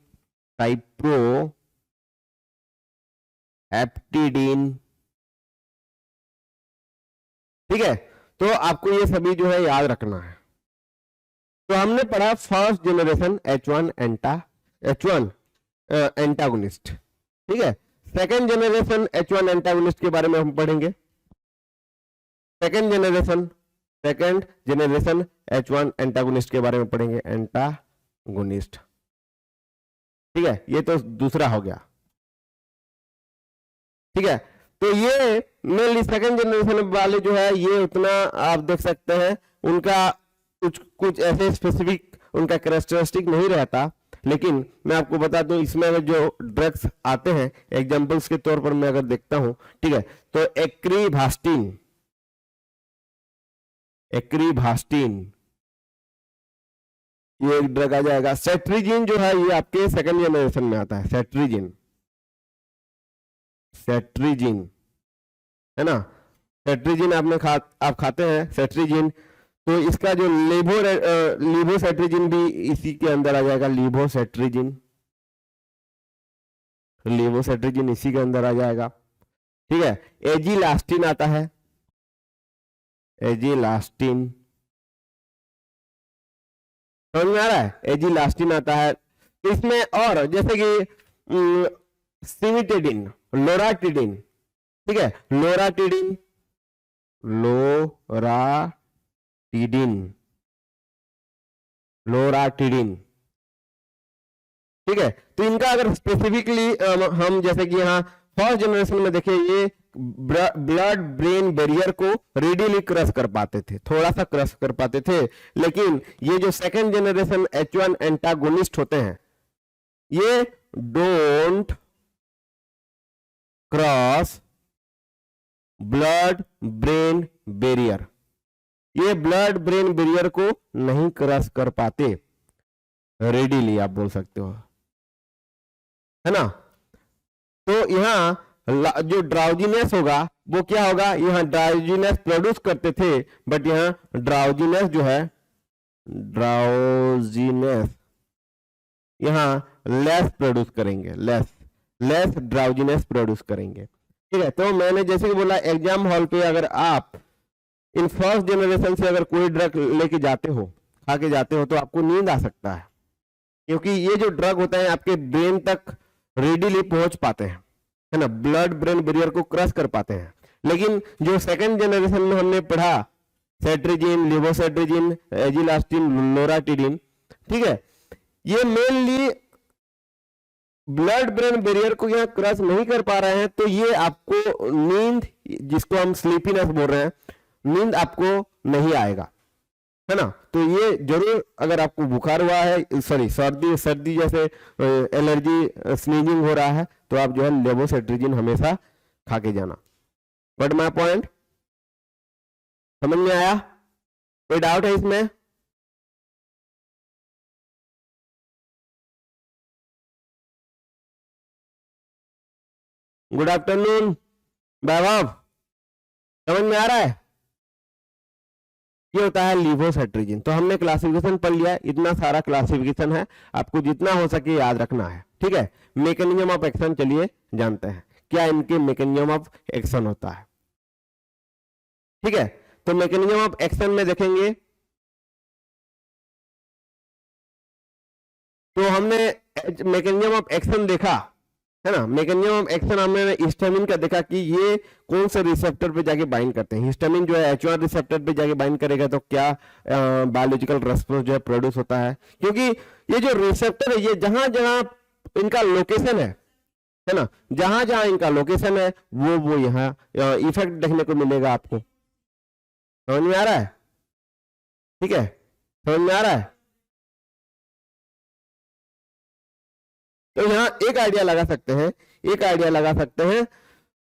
साइप्रोहेप्टिडीन, ठीक है। तो आपको ये सभी जो है याद रखना है। तो हमने पढ़ा फर्स्ट जनरेशन H1 एंटागोनिस्ट, ठीक है। सेकेंड जनरेशन H1 एंटागोनिस्ट के बारे में हम पढ़ेंगे। सेकेंड जनरेशन H1 एंटागोनिस्ट के बारे में पढ़ेंगे, एंटागोनिस्ट, ठीक है। ये तो दूसरा हो गया, ठीक है। तो ये मेनली सेकेंड जनरेशन वाले जो है ये उतना आप देख सकते हैं, उनका कुछ ऐसे स्पेसिफिक उनका कैरेक्टरिस्टिक नहीं रहता। लेकिन मैं आपको बता दूं, इसमें अगर जो ड्रग्स आते हैं एग्जांपल्स के तौर पर मैं अगर देखता हूं, ठीक है, तो एक्रीभास्टिन, ये एक ड्रग आ जाएगा। सेट्रिजिन जो है ये आपके सेकंड जनरेशन में आता है, सेट्रिजिन, है ना, सेट्रिजिन आप खाते हैं सेट्रिजिन, तो इसका जो लीवोसेट्रिजिन भी इसी के अंदर आ जाएगा, लीवोसेट्रिजिन इसी के अंदर आ जाएगा, ठीक है। एजिलास्टिन आता है, एजिलास्टिन, समझ में आ रहा है, एजिलास्टिन आता है। तो इसमें और जैसे कि सिमिटेडिन, लोराटिडिन, ठीक है, लोराटिडिन, ठीक है। तो इनका अगर स्पेसिफिकली हम जैसे कि यहाँ फर्स्ट जनरेशन में देखें, ये ब्लड ब्रेन बैरियर को रेडिली क्रश कर पाते थे, थोड़ा सा क्रश कर पाते थे। लेकिन ये जो सेकंड जनरेशन H1 एंटागोनिस्ट होते हैं, ये don't cross blood brain barrier, ये ब्लड ब्रेन बैरियर को नहीं क्रॉस कर पाते, रेडिली आप बोल सकते हो, है ना। तो यहाँ जो ड्राउजीनेस होगा वो क्या होगा, यहाँ ड्राउजीनेस प्रोड्यूस करते थे, बट यहाँ ड्राउजीनेस जो है, ड्राउजीनेस यहाँ लेस प्रोड्यूस करेंगे, लेस ड्राउजीनेस प्रोड्यूस करेंगे, ठीक है। तो मैंने जैसे कि बोला, एग्जाम हॉल पे अगर आप इन फर्स्ट जनरेशन से अगर कोई ड्रग लेके जाते हो, खा के जाते हो, तो आपको नींद आ सकता है, क्योंकि ये जो ड्रग होता है आपके ब्रेन तक रेडिली पहुंच पाते हैं, है ना, ब्लड ब्रेन बैरियर को क्रश कर पाते हैं। लेकिन जो सेकंड जनरेशन में हमने पढ़ा, सेट्रिजिन, लिवोसेट्रिजिन, एजिलास्टिन, लोराटिडिन, ठीक है, ये मेनली ब्लड ब्रेन बैरियर को यहाँ क्रॉस नहीं कर पा रहे हैं, तो ये आपको नींद, जिसको हम स्लीपीनेस बोल रहे हैं, नींद आपको नहीं आएगा, है ना। तो ये जरूर, अगर आपको बुखार हुआ है, सॉरी सर्दी सर्दी जैसे एलर्जी स्नीजिंग हो रहा है, तो आप जो है लेवोसेट्रिजिन हमेशा खा के जाना। बट माय पॉइंट समझ में आया? कोई डाउट है इसमें? गुड आफ्टरनून वैभव, समझ में आ रहा है? ये होता है लीवोसेट्रिजिन। तो हमने क्लासिफिकेशन पढ़ लिया, इतना सारा क्लासिफिकेशन है, आपको जितना हो सके याद रखना है, ठीक है। मैकेनिज्म ऑफ एक्शन चलिए जानते हैं, क्या इनके मैकेनिज्म ऑफ एक्शन होता है, ठीक है। तो मैकेनिज्म ऑफ एक्शन में देखेंगे तो हमने मैकेनिज्म ऑफ एक्शन देखा, है ना। मैकेनिज्म ऑफ एक्शन हमने हिस्टामिन का देखा कि ये कौन से रिसेप्टर पे जाके बाइंड करते हैं। हिस्टामिन जो है H1 रिसेप्टर पे जाके बाइंड करेगा तो क्या बायोलॉजिकल रेस्पॉन्स जो है प्रोड्यूस होता है, क्योंकि ये जो रिसेप्टर है ये जहां जहां इनका लोकेशन है ना, जहां जहां इनका लोकेशन है वो यहाँ इफेक्ट देखने को मिलेगा आपको। समझ में आ रहा है? ठीक है, समझ में आ रहा है? तो यहाँ एक आइडिया लगा सकते हैं, एक आइडिया लगा सकते हैं,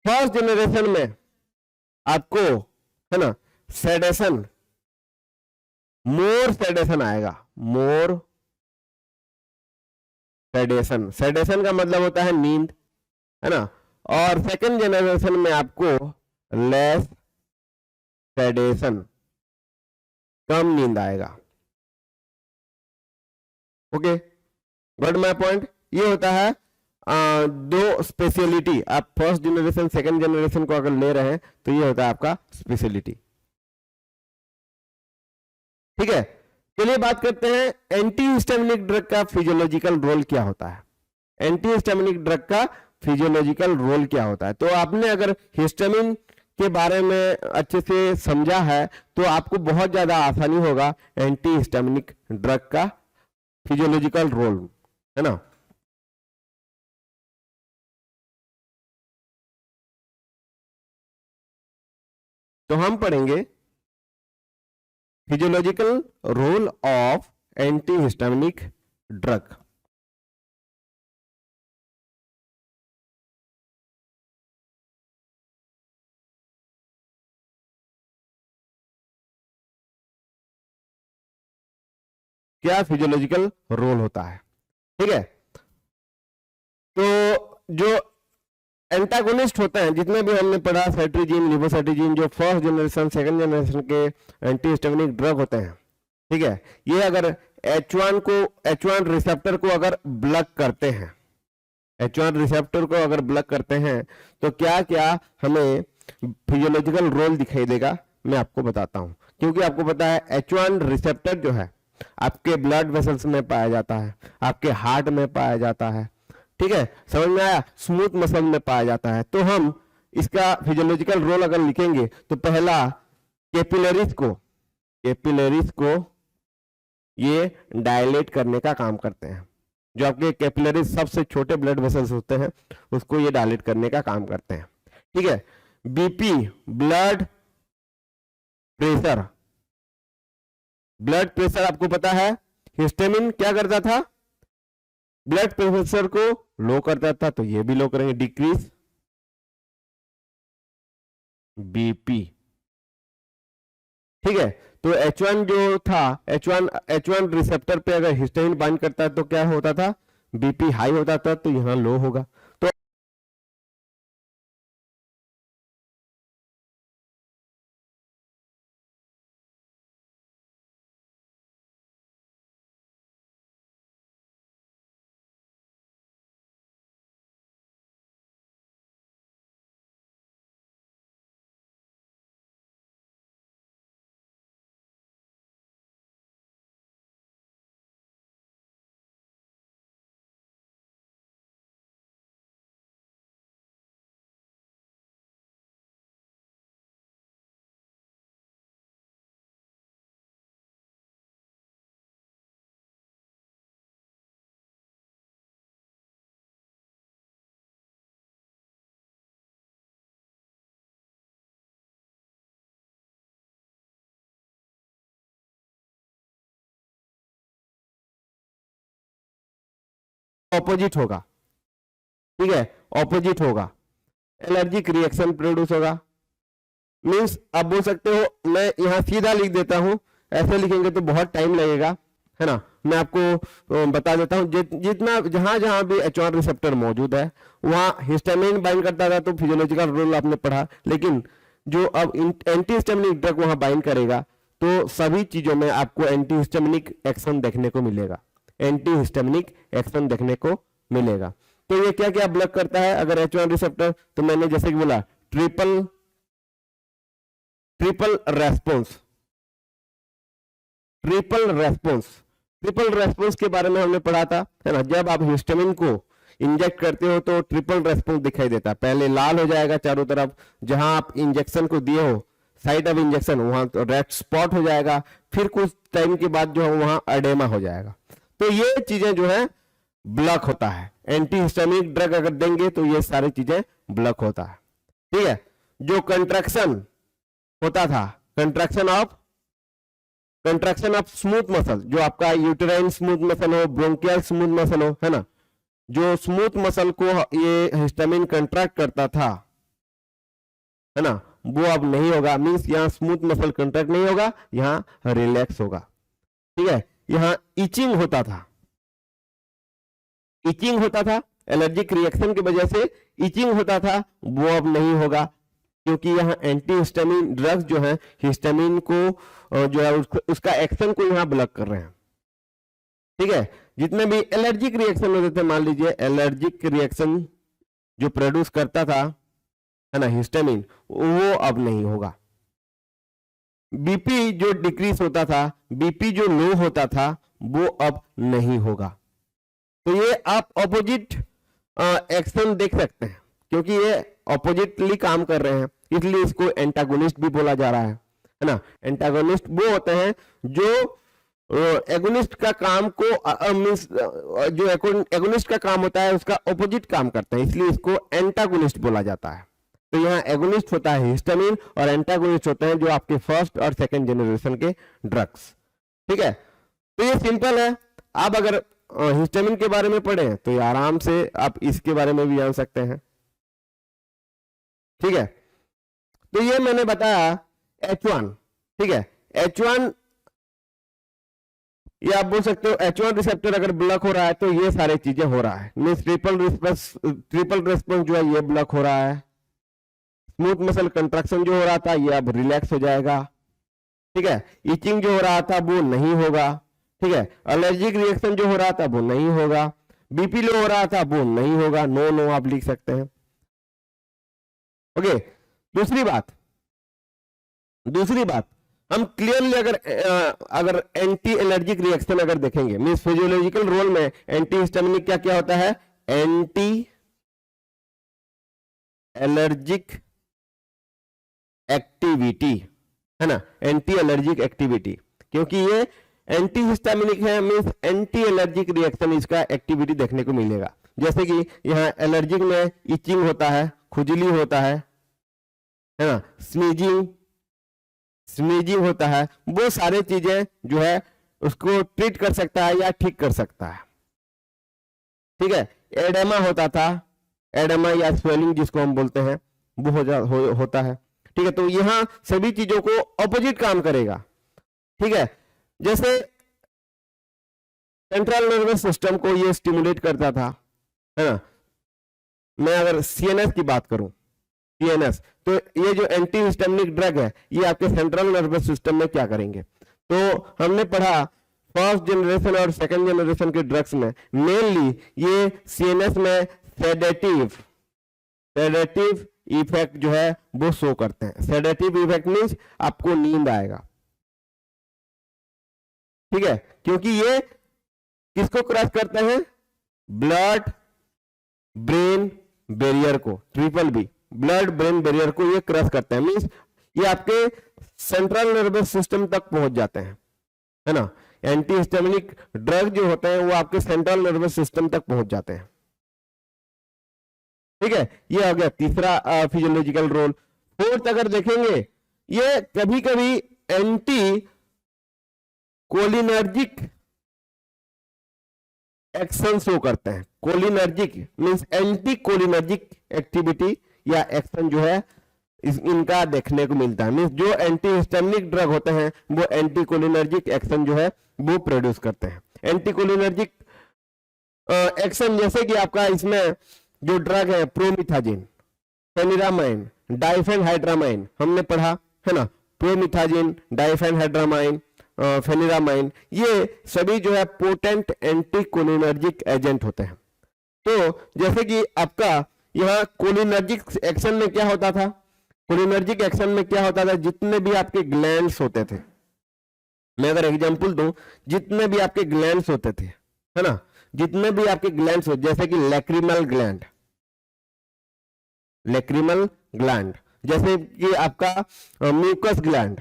फर्स्ट जनरेशन में आपको, है ना, सेडेशन, मोर सेडेशन आएगा, मोर सेडेशन। सेडेशन का मतलब होता है नींद, है ना। और सेकंड जनरेशन में आपको लेस सेडेशन, कम नींद आएगा। Okay, got my point? ये होता है दो स्पेशलिटी। आप फर्स्ट जनरेशन सेकंड जनरेशन को अगर ले रहे हैं तो ये होता है आपका स्पेशलिटी, ठीक है। चलिए बात करते हैं एंटी हिस्टामिनिक ड्रग का फिजियोलॉजिकल रोल क्या होता है। एंटी हिस्टामिनिक ड्रग का फिजियोलॉजिकल रोल क्या होता है? तो आपने अगर हिस्टामिन के बारे में अच्छे से समझा है तो आपको बहुत ज्यादा आसानी होगा एंटी हिस्टामिनिक ड्रग का फिजियोलॉजिकल रोल, है ना। तो हम पढ़ेंगे physiological role of antihistaminic drug. क्या फिजियोलॉजिकल रोल होता है, ठीक है। तो जो एंटागोनिस्ट होते हैं, जितने भी हमने पढ़ा, सेट्रिजिन, लिवोसेट्रिजिन, जो फर्स्ट जनरेशन सेकंड जनरेशन के एंटी हिस्टामिनिक ड्रग होते हैं, ठीक है, ये अगर H1 रिसेप्टर को अगर ब्लॉक करते हैं, H1 रिसेप्टर को अगर ब्लॉक करते हैं तो क्या क्या हमें फिजियोलॉजिकल रोल दिखाई देगा, मैं आपको बताता हूं। क्योंकि आपको पता है H1 रिसेप्टर जो है आपके ब्लड वेसल्स में पाया जाता है, आपके हार्ट में पाया जाता है, ठीक है, समझ में आया, स्मूथ मसल में पाया जाता है। तो हम इसका फिजियोलॉजिकल रोल अगर लिखेंगे तो पहला कैपिलरीज को ये डायलेट करने का काम करते हैं। जो आपके कैपिलरीज सबसे छोटे ब्लड वेसल्स होते हैं उसको ये डायलेट करने का काम करते हैं, ठीक है। BP, blood pressure, blood pressure आपको पता है हिस्टामिन क्या करता था, ब्लड प्रेशर को लो करता था, तो ये भी लो करेंगे, डिक्रीज बीपी, ठीक है। तो H1 जो था, H1 रिसेप्टर पे अगर हिस्टामिन बाइंड करता है तो क्या होता था, बीपी हाई होता था, तो यहां लो होगा। तो ऑपोजिट होगा, ठीक है, ऑपोजिट होगा, एलर्जिक रिएक्शन प्रोड्यूस होगा। मीन्स आप बोल सकते हो, मैं यहां सीधा लिख देता हूं, ऐसे लिखेंगे तो बहुत टाइम लगेगा, है ना। मैं आपको बता देता हूं, जितना जहां जहां भी H1 रिसेप्टर मौजूद है वहां हिस्टामिन बाइंड करता था, तो फिजियोलॉजिकल रोल आपने पढ़ा। लेकिन जो अब एंटी हिस्टामिनिक ड्रग वहां बाइंड करेगा, तो सभी चीजों में आपको एंटी हिस्टामिनिक एक्शन देखने को मिलेगा, एंटी हिस्टामिनिक एक्शन देखने को मिलेगा। तो ये क्या क्या ब्लॉक करता है अगर H1 रिसेप्टर, तो मैंने जैसे कि बोला ट्रिपल रेस्पॉन्स, ट्रिपल रेस्पॉन्स के बारे में हमने पढ़ा था, है ना। जब आप हिस्टामिन को इंजेक्ट करते हो तो ट्रिपल रेस्पॉन्स दिखाई देता है। पहले लाल हो जाएगा चारों तरफ, जहां आप इंजेक्शन को दिए हो साइट ऑफ इंजेक्शन वहां तो रेड स्पॉट हो जाएगा, फिर कुछ टाइम के बाद जो है वहां एडेमा हो जाएगा। तो ये चीजें जो है ब्लॉक होता है, एंटी हिस्टामिनिक ड्रग अगर देंगे तो ये सारी चीजें ब्लॉक होता है, ठीक है। जो कंट्रैक्शन होता था, कंट्रैक्शन ऑफ स्मूथ मसल, जो आपका यूटेराइन स्मूथ मसल हो, ब्रोंकियल स्मूथ मसल हो, है ना, जो स्मूथ मसल को ये हिस्टामिन कंट्रैक्ट करता था, है ना, वो अब नहीं होगा। मींस यहां स्मूथ मसल कंट्रैक्ट नहीं होगा, यहां रिलैक्स होगा, ठीक है। यहां इचिंग होता था, एलर्जिक रिएक्शन की वजह से इचिंग होता था, वो अब नहीं होगा, क्योंकि यहाँ एंटी हिस्टामिन ड्रग्स जो है हिस्टामिन को जो है उसका एक्शन को यहाँ ब्लॉक कर रहे हैं, ठीक है। जितने भी एलर्जिक रिएक्शन होते थे, मान लीजिए एलर्जिक रिएक्शन जो प्रोड्यूस करता था, है ना, हिस्टामिन, वो अब नहीं होगा। बीपी जो डिक्रीज होता था, बीपी जो लो होता था, वो अब नहीं होगा। तो ये आप ऑपोजिट एक्शन देख सकते हैं, क्योंकि ये ऑपोजिटली काम कर रहे हैं, इसलिए इसको एंटागोनिस्ट भी बोला जा रहा है ना। एंटागोनिस्ट वो होते हैं जो एगोनिस्ट का काम को मींस जो एगोनिस्ट का काम होता है उसका ऑपोजिट काम करते हैं, इसलिए इसको एंटागोनिस्ट बोला जाता है। तो यहाँ एगोनिस्ट होता है हिस्टामिन और एंटागोनिस्ट होते हैं जो आपके फर्स्ट और सेकंड जनरेशन के ड्रग्स, ठीक है। तो ये सिंपल है। आप अगर हिस्टामिन के बारे में पढ़े तो ये आराम से आप इसके बारे में भी जान सकते हैं, ठीक है। तो ये मैंने बताया H1, ठीक है। H1 ये आप बोल सकते हो H1 रिसेप्टर अगर ब्लॉक हो रहा है तो ये सारी चीजें हो रहा है, मींस ट्रिपल रेस्पॉन्स जो है ये ब्लॉक हो रहा है, स्मूथ मसल कंट्रैक्शन जो हो रहा था ये अब रिलैक्स हो जाएगा, ठीक है। इचिंग जो हो रहा था वो नहीं होगा, ठीक है। एलर्जिक रिएक्शन जो हो रहा था वो नहीं होगा, बीपी लो हो रहा था वो नहीं होगा, नो आप लिख सकते हैं, ओके। दूसरी बात हम क्लियरली अगर एंटी एलर्जिक रिएक्शन अगर देखेंगे, मींस फिजियोलॉजिकल रोल में एंटी हिस्टामिनिक क्या क्या होता है, एंटी एलर्जिक एक्टिविटी, है ना, एंटी एलर्जिक एक्टिविटी, क्योंकि ये एंटी हिस्टामिनिक है, मींस एंटी एलर्जिक रिएक्शन इसका एक्टिविटी देखने को मिलेगा। जैसे कि यहाँ एलर्जिक में इचिंग होता है, खुजली होता है ना, स्नीजिंग होता है, वो सारी चीजें जो है उसको ट्रीट कर सकता है या ठीक कर सकता है, ठीक है। एडेमा होता था, एडेमा या स्वेलिंग जिसको हम बोलते हैं वो होता है, ठीक है। तो यहां सभी चीजों को ऑपोजिट काम करेगा, ठीक है। जैसे सेंट्रल नर्वस सिस्टम को ये स्टिमुलेट करता था, है ना। मैं अगर सीएनएस की बात करूं, सीएनएस, तो ये जो एंटी हिस्टामिनिक ड्रग है ये आपके सेंट्रल नर्वस सिस्टम में क्या करेंगे, तो हमने पढ़ा फर्स्ट जनरेशन और सेकंड जनरेशन के ड्रग्स में मेनली ये सीएनएस में सेडेटिव इफेक्ट जो है वो शो करते हैं। सेडेटिव इफेक्ट मींस आपको नींद आएगा, ठीक है, क्योंकि ये किसको क्रॉस करते हैं, ब्लड ब्रेन बैरियर को, triple B, blood brain barrier को ये क्रॉस करते हैं, मींस ये आपके सेंट्रल नर्वस सिस्टम तक पहुंच जाते हैं, है ना। एंटी हिस्टामिनिक ड्रग जो होते हैं वो आपके सेंट्रल नर्वस सिस्टम तक पहुंच जाते हैं, ठीक है। ये हो गया तीसरा फिजियोलॉजिकल रोल। फोर्थ अगर देखेंगे, ये कभी कभी एंटी कोलिनर्जिक एक्शन शो करते हैं। Cholinergic means anti cholinergic activity या एक्शन जो है इनका देखने को मिलता है। मींस जो एंटी हिस्टामिनिक ड्रग होते हैं वो एंटी कोलिनर्जिक एक्शन जो है वो प्रोड्यूस करते हैं। एंटी कोलिनर्जिक एक्शन जैसे कि आपका इसमें जो ड्रग है प्रोमिथाजिन, फेनिरामाइन, डाइफेनहाइड्रामाइन हमने पढ़ा है ना। प्रोमिथाजिन, डाइफेनहाइड्रामाइन, फेनिरामाइन, ये सभी जो है पोटेंट एंटी कोलिनर्जिक एजेंट होते हैं। तो जैसे कि आपका यहाँ कोलिनर्जिक एक्शन में क्या होता था, कोलिनर्जिक एक्शन में क्या होता था, जितने भी आपके ग्लैंड्स होते थे, मैं अगर एग्जांपल दूं, जितने भी आपके ग्लैंड्स होते थे है ना, जितने भी आपके ग्लैंड्स हो, जैसे कि लैक्रिमल ग्लैंड, लैक्रिमल ग्लैंड, जैसे कि आपका म्यूकस ग्लैंड,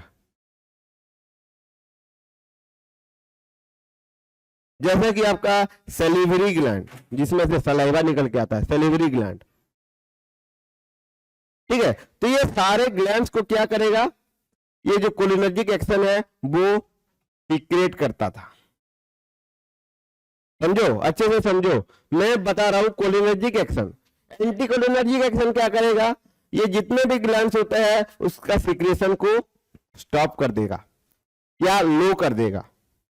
जैसे कि आपका सेलिवरी ग्लैंड जिसमें से सलाइवा निकल के आता है, सेलिवरी ग्लैंड, ठीक है। तो ये सारे ग्लैंड्स को क्या करेगा, ये जो कोलिनर्जिक एक्शन है वो सीक्रेट करता था। समझो, अच्छे से समझो, मैं बता रहा हूं cholinergic action. Anti cholinergic action क्या करेगा, ये जितने भी ग्लैंड्स होते हैं उसका सिक्रेशन को स्टॉप कर देगा या लो कर देगा,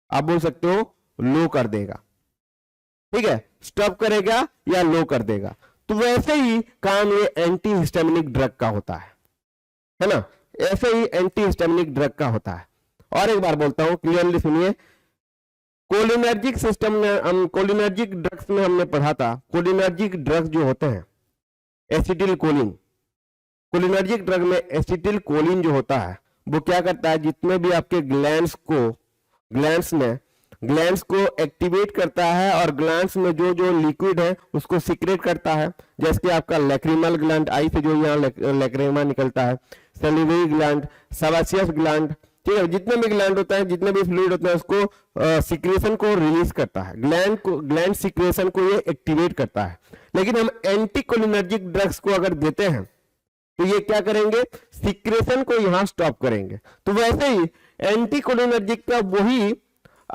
आप बोल सकते हो लो कर देगा, ठीक है, स्टॉप करेगा या लो कर देगा। तो वैसे ही काम ये एंटी हिस्टामिनिक ड्रग का होता है ना, ऐसे ही एंटी हिस्टामिनिक ड्रग का होता है। और एक बार बोलता हूं, क्लियरली सुनिए, कोलिनर्जिक सिस्टम में हम कोलिनर्जिक ड्रग्स में हमने पढ़ा था, कोलिनर्जिक ड्रग्स जो होते हैं एसिटिल कोलिन, कोलिनर्जिक ड्रग में एसिटिल कोलिन जो होता है वो क्या करता है, जितने भी आपके ग्लैंड्स को एक्टिवेट करता है और ग्लैंड्स में जो जो लिक्विड है उसको सीक्रेट करता है। जैसे कि आपका लैक्रिमल ग्लैंड, आई से जो यहाँ लैक्रिमा निकलता है, सेलिवरी ग्लैंड, सेबासियस ग्लैंड, ठीक है, जितने भी ग्लैंड होता है, जितने भी फ्लूइड होते हैं उसको सीक्रेशन को रिलीज करता है, ग्लैंड सीक्रेशन को ये एक्टिवेट करता है। लेकिन हम एंटी कोलिनर्जिक ड्रग्स को अगर देते हैं तो ये क्या करेंगे, सीक्रेशन को यहां स्टॉप करेंगे। तो वैसे ही एंटी कोलिनर्जिक का वही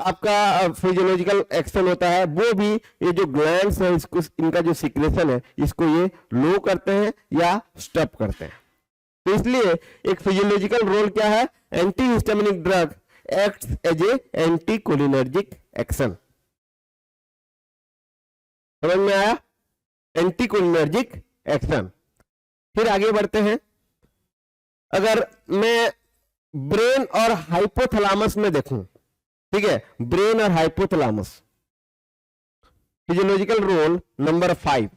आपका फिजियोलॉजिकल एक्शन होता है, वो भी ये जो ग्लैंड्स है इसको, इनका जो सीक्रेशन है इसको ये लो करते हैं या स्टॉप करते हैं। तो इसलिए एक फिजियोलॉजिकल रोल क्या है, antihistaminic drug acts as a anticholinergic action. समझ में आया, एंटी कोलिनर्जिक एक्शन। फिर आगे बढ़ते हैं, अगर मैं ब्रेन और हाइपोथैलेमस में देखूं, ठीक है, ब्रेन और हाइपोथैलेमस, फिजियोलॉजिकल रोल नंबर 5,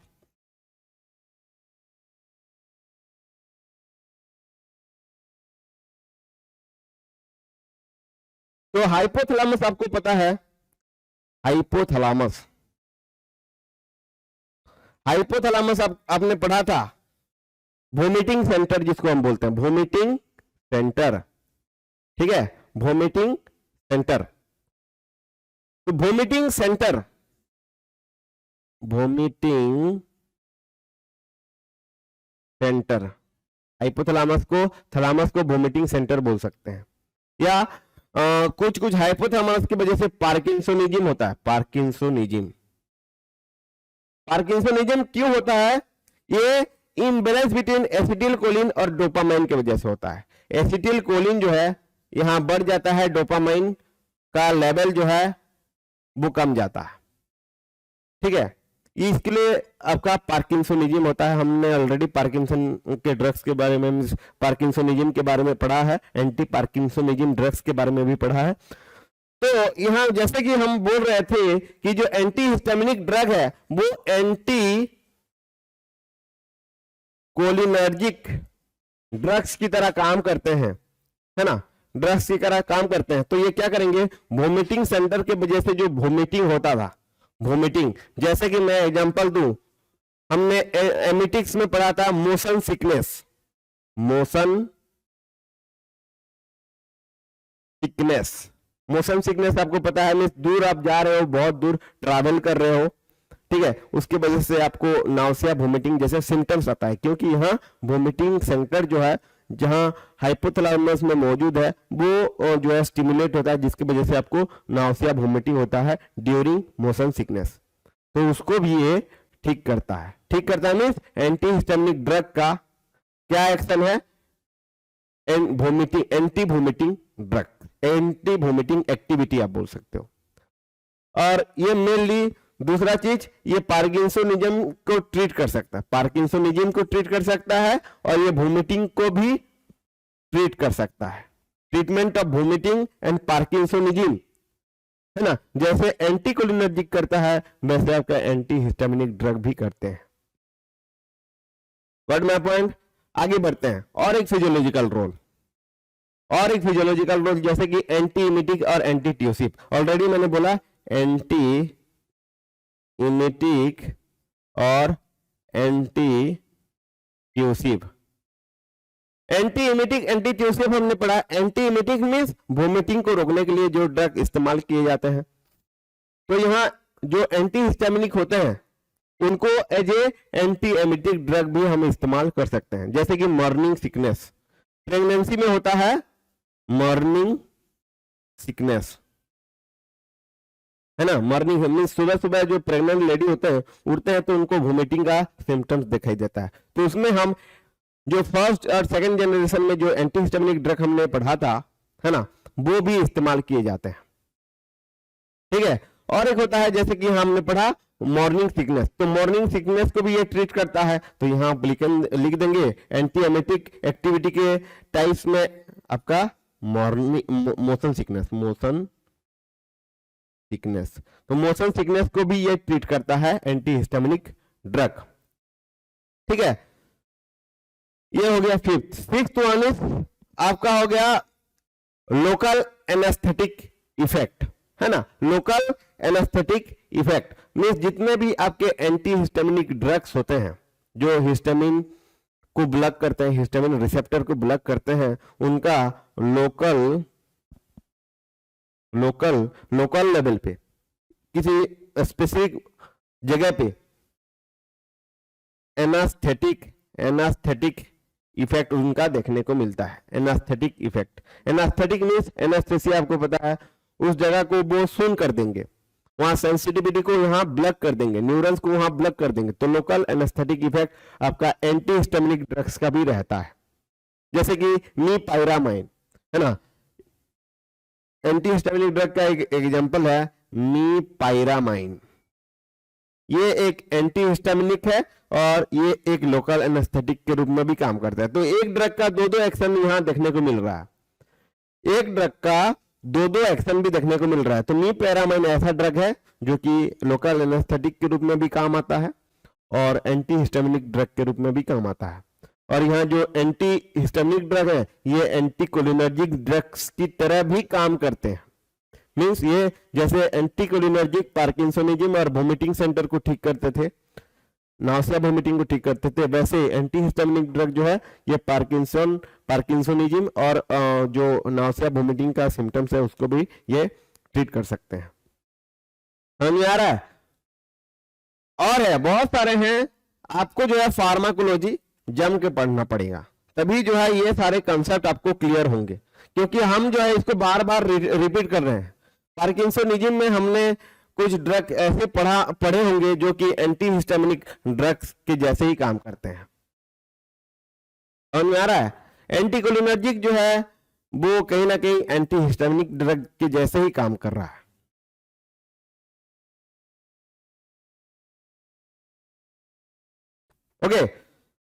तो हाइपोथैलेमस आपको पता है, हाइपोथैलेमस आपने पढ़ा था, वोमिटिंग सेंटर जिसको हम बोलते हैं, वोमिटिंग सेंटर, ठीक है, वोमिटिंग सेंटर। तो वोमिटिंग सेंटर हाइपोथैलेमस को वोमिटिंग सेंटर बोल सकते हैं। या कुछ हाइपोथैलेमस की वजह से पार्किंसोनिज्म होता है, पार्किंसोनिज्म क्यों होता है, ये इम्बैलेंस बिटवीन एसिटिल कोलिन और डोपामाइन की वजह से होता है। एसिटिल कोलिन जो है यहां बढ़ जाता है, डोपामाइन का लेवल जो है वो कम जाता है, ठीक है, इसके लिए आपका पार्किंसोनिज्म होता है। हमने ऑलरेडी पार्किंसन के ड्रग्स के बारे में, पार्किंसोनिज्म के बारे में पढ़ा है, एंटी पार्किंसोनिज्म ड्रग्स के बारे में भी पढ़ा है। तो यहां जैसे कि हम बोल रहे थे कि जो एंटी हिस्टामिनिक ड्रग है वो एंटी कोलिनर्जिक ड्रग्स की तरह काम करते हैं, है ना, ड्रग्स की तरह काम करते हैं। तो ये क्या करेंगे, वोमिटिंग सेंटर के वजह से जो वोमिटिंग होता था, वोमिटिंग, जैसे कि मैं एग्जांपल दूं, हमने एमिटिक्स में पढ़ा था मोशन सिकनेस, मोशन सिकनेस आपको पता है, मींस दूर आप जा रहे हो, बहुत दूर ट्रैवल कर रहे हो, ठीक है, उसकी वजह से आपको नाउसिया, वोमिटिंग जैसे सिम्टम्स आता है, क्योंकि यहाँ वोमिटिंग सेंटर जो है जहां हाइपोथैलेमस में मौजूद है वो जो है स्टिमुलेट होता है, जिसकी वजह से आपको नाउसिया, वोमिटिंग होता है ड्यूरिंग मोशन सिकनेस। तो उसको भी ये ठीक करता है। ठीक करता है मीन्स एंटी हिस्टामिनिक ड्रग का क्या एक्शन है, vomiting, anti vomiting drug, anti vomiting activity आप बोल सकते हो। और ये मेनली दूसरा चीज, ये पार्किंसोनिज्म को ट्रीट कर सकता है, पार्किंसोनिज्म को ट्रीट कर सकता है और ये वोमिटिंग को भी ट्रीट कर सकता है। Treatment of vomiting and parkinsonism, है ना, जैसे एंटीकोलिनर्जिक करता है वैसे आपका एंटी हिस्टामिनिक ड्रग भी करते हैं। व्हाट माय पॉइंट, आगे बढ़ते हैं। और एक फिजियोलॉजिकल रोल, और एक फिजियोलॉजिकल रोल जैसे कि एंटी इमिटिक और एंटी ट्यूसिव। ऑलरेडी मैंने बोला एंटी इमिटिक और antitussive. Antiemetic antitussive हमने पढ़ा। एंटी इमिटिक मीन्स वोमिटिंग को रोकने के लिए जो ड्रग इस्तेमाल किए जाते हैं। तो यहाँ जो एंटी हिस्टामिनिक होते हैं उनको as a antiemetic drug भी हम इस्तेमाल कर सकते हैं। जैसे कि मॉर्निंग सिकनेस, प्रेगनेंसी में होता है मॉर्निंग सिकनेस, है ना, मॉर्निंग मीन्स सुबह सुबह जो प्रेग्नेंट लेडी होते हैं उठते हैं तो उनको वोमिटिंग का सिम्टम्स दिखाई देता है। तो उसमें हम जो फर्स्ट और सेकंड जनरेशन में जो एंटी हिस्टामिनिक ड्रग हमने पढ़ा था, है ना, वो भी इस्तेमाल किए जाते हैं। ठीक है। और एक होता है जैसे कि हमने पढ़ा मॉर्निंग सिकनेस, तो मॉर्निंग सिकनेस को भी ये ट्रीट करता है। तो यहाँ आप लिख देंगे एंटी एमिटिक एक्टिविटी के टाइप्स में आपका morning motion sickness, motion sickness, तो मोशन सिकनेस को भी ये ट्रीट करता है एंटी हिस्टामिनिक ड्रग। ठीक है, ये हो गया फिफ्थ। सिक्स्थ वन इज आपका हो गया लोकल एनेस्थेटिक इफेक्ट, है ना, लोकल एनेस्थेटिक इफेक्ट मीन्स जितने भी आपके एंटी हिस्टामिनिक ड्रग्स होते हैं जो हिस्टामिन को ब्लॉक करते हैं, हिस्टामिन रिसेप्टर को ब्लॉक करते हैं, उनका लोकल लेवल पे किसी स्पेसिफिक जगह पे एनास्थेटिक इफेक्ट उनका देखने को मिलता है। एनास्थेटिक इफेक्ट, एनास्थेटिक मीन्स एनास्थेसिया आपको पता है, उस जगह को वो सुन कर देंगे, वहां सेंसिटिविटी को यहाँ ब्लॉक कर देंगे, न्यूरॉन्स को वहां ब्लॉक कर देंगे। तो लोकल एनास्थेटिक इफेक्ट आपका एंटी हिस्टामिनिक ड्रग्स का भी रहता है। जैसे कि मीपाइरामाइन, है ना, एंटी हिस्टामिनिक ड्रग का एक एग्जांपल है मीपाइरामाइन। ये एक एंटी हिस्टामिनिक है और ये एक लोकल एनेस्थेटिक के रूप में भी काम करता है। तो एक ड्रग का दो एक्शन यहां देखने को मिल रहा है, एक ड्रग का दो एक्शन भी देखने को मिल रहा है। तो मीपाइरामाइन ऐसा ड्रग है जो कि लोकल एनेस्थेटिक के रूप में भी काम आता है और एंटी हिस्टामिनिक ड्रग के रूप में भी काम आता है। और यहाँ जो एंटी हिस्टामिनिक ड्रग है ये एंटीकोलिनर्जिक ड्रग्स की तरह भी काम करते हैं। मींस ये जैसे एंटीकोलिनर्जिक पार्किंसोनिज्म और वोमिटिंग सेंटर को ठीक करते थे, नाउसिया वोमिटिंग को ठीक करते थे, वैसे एंटी हिस्टामिनिक ड्रग जो है ये पार्किंसोनिज्म और जो नाउसिया वोमिटिंग का सिम्टम्स है उसको भी ये ट्रीट कर सकते हैं। समझ में आ रहा है? और है बहुत सारे हैं, आपको जो है फार्माकोलॉजी जम के पढ़ना पड़ेगा, तभी जो है ये सारे कंसेप्ट आपको क्लियर होंगे, क्योंकि हम जो है इसको बार बार रिपीट कर रहे हैं। पार्किंसोनिज्म में हमने कुछ ड्रग ऐसे पढ़े होंगे जो कि एंटी हिस्टामिनिक ड्रग्स के जैसे ही काम करते हैं। समझ में आ रहा है? एंटीकोलिनर्जिक जो है वो कहीं ना कहीं एंटी हिस्टामिनिक ड्रग के जैसे ही काम कर रहा है। ओके,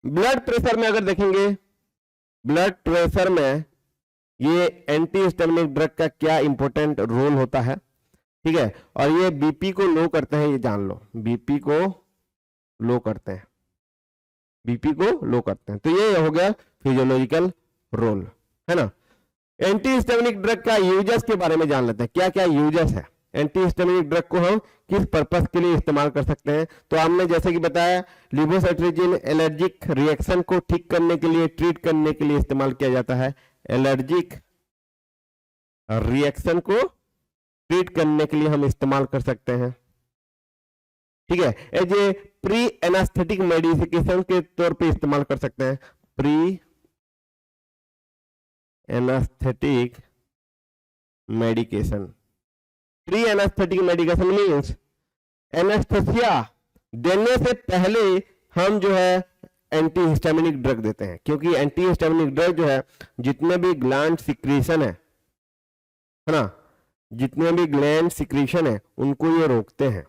ब्लड प्रेशर में अगर देखेंगे, ब्लड प्रेशर में ये एंटी हिस्टामिनिक ड्रग का क्या इंपॉर्टेंट रोल होता है, ठीक है। और ये बीपी को लो करते हैं, ये जान लो, बीपी को लो करते हैं, बीपी को लो करते हैं। तो ये हो गया फिजियोलॉजिकल रोल, है ना। एंटी हिस्टामिनिक ड्रग का यूजेस के बारे में जान लेते हैं, क्या क्या यूजेस है। एंटी हिस्टामिनिक ड्रग को हम किस पर्पस के लिए इस्तेमाल कर सकते हैं। तो हमने जैसे कि बताया लिवोसेट्रिजिन एलर्जिक रिएक्शन को ठीक करने के लिए, ट्रीट करने के लिए इस्तेमाल किया जाता है। एलर्जिक रिएक्शन को ट्रीट करने के लिए हम इस्तेमाल कर सकते हैं, ठीक है। As a pre anaesthetic medication के तौर पे इस्तेमाल कर सकते हैं। Pre anaesthetic medication, pre anaesthetic medication means anaesthesia देने से पहले हम जो है एंटी हिस्टामिनिक ड्रग देते हैं, क्योंकि एंटी हिस्टामिनिक ड्रग जो है जितने भी ग्लैंड सिक्रीशन है ना, जितने भी ग्लैंड सिक्रीशन है उनको ये रोकते हैं,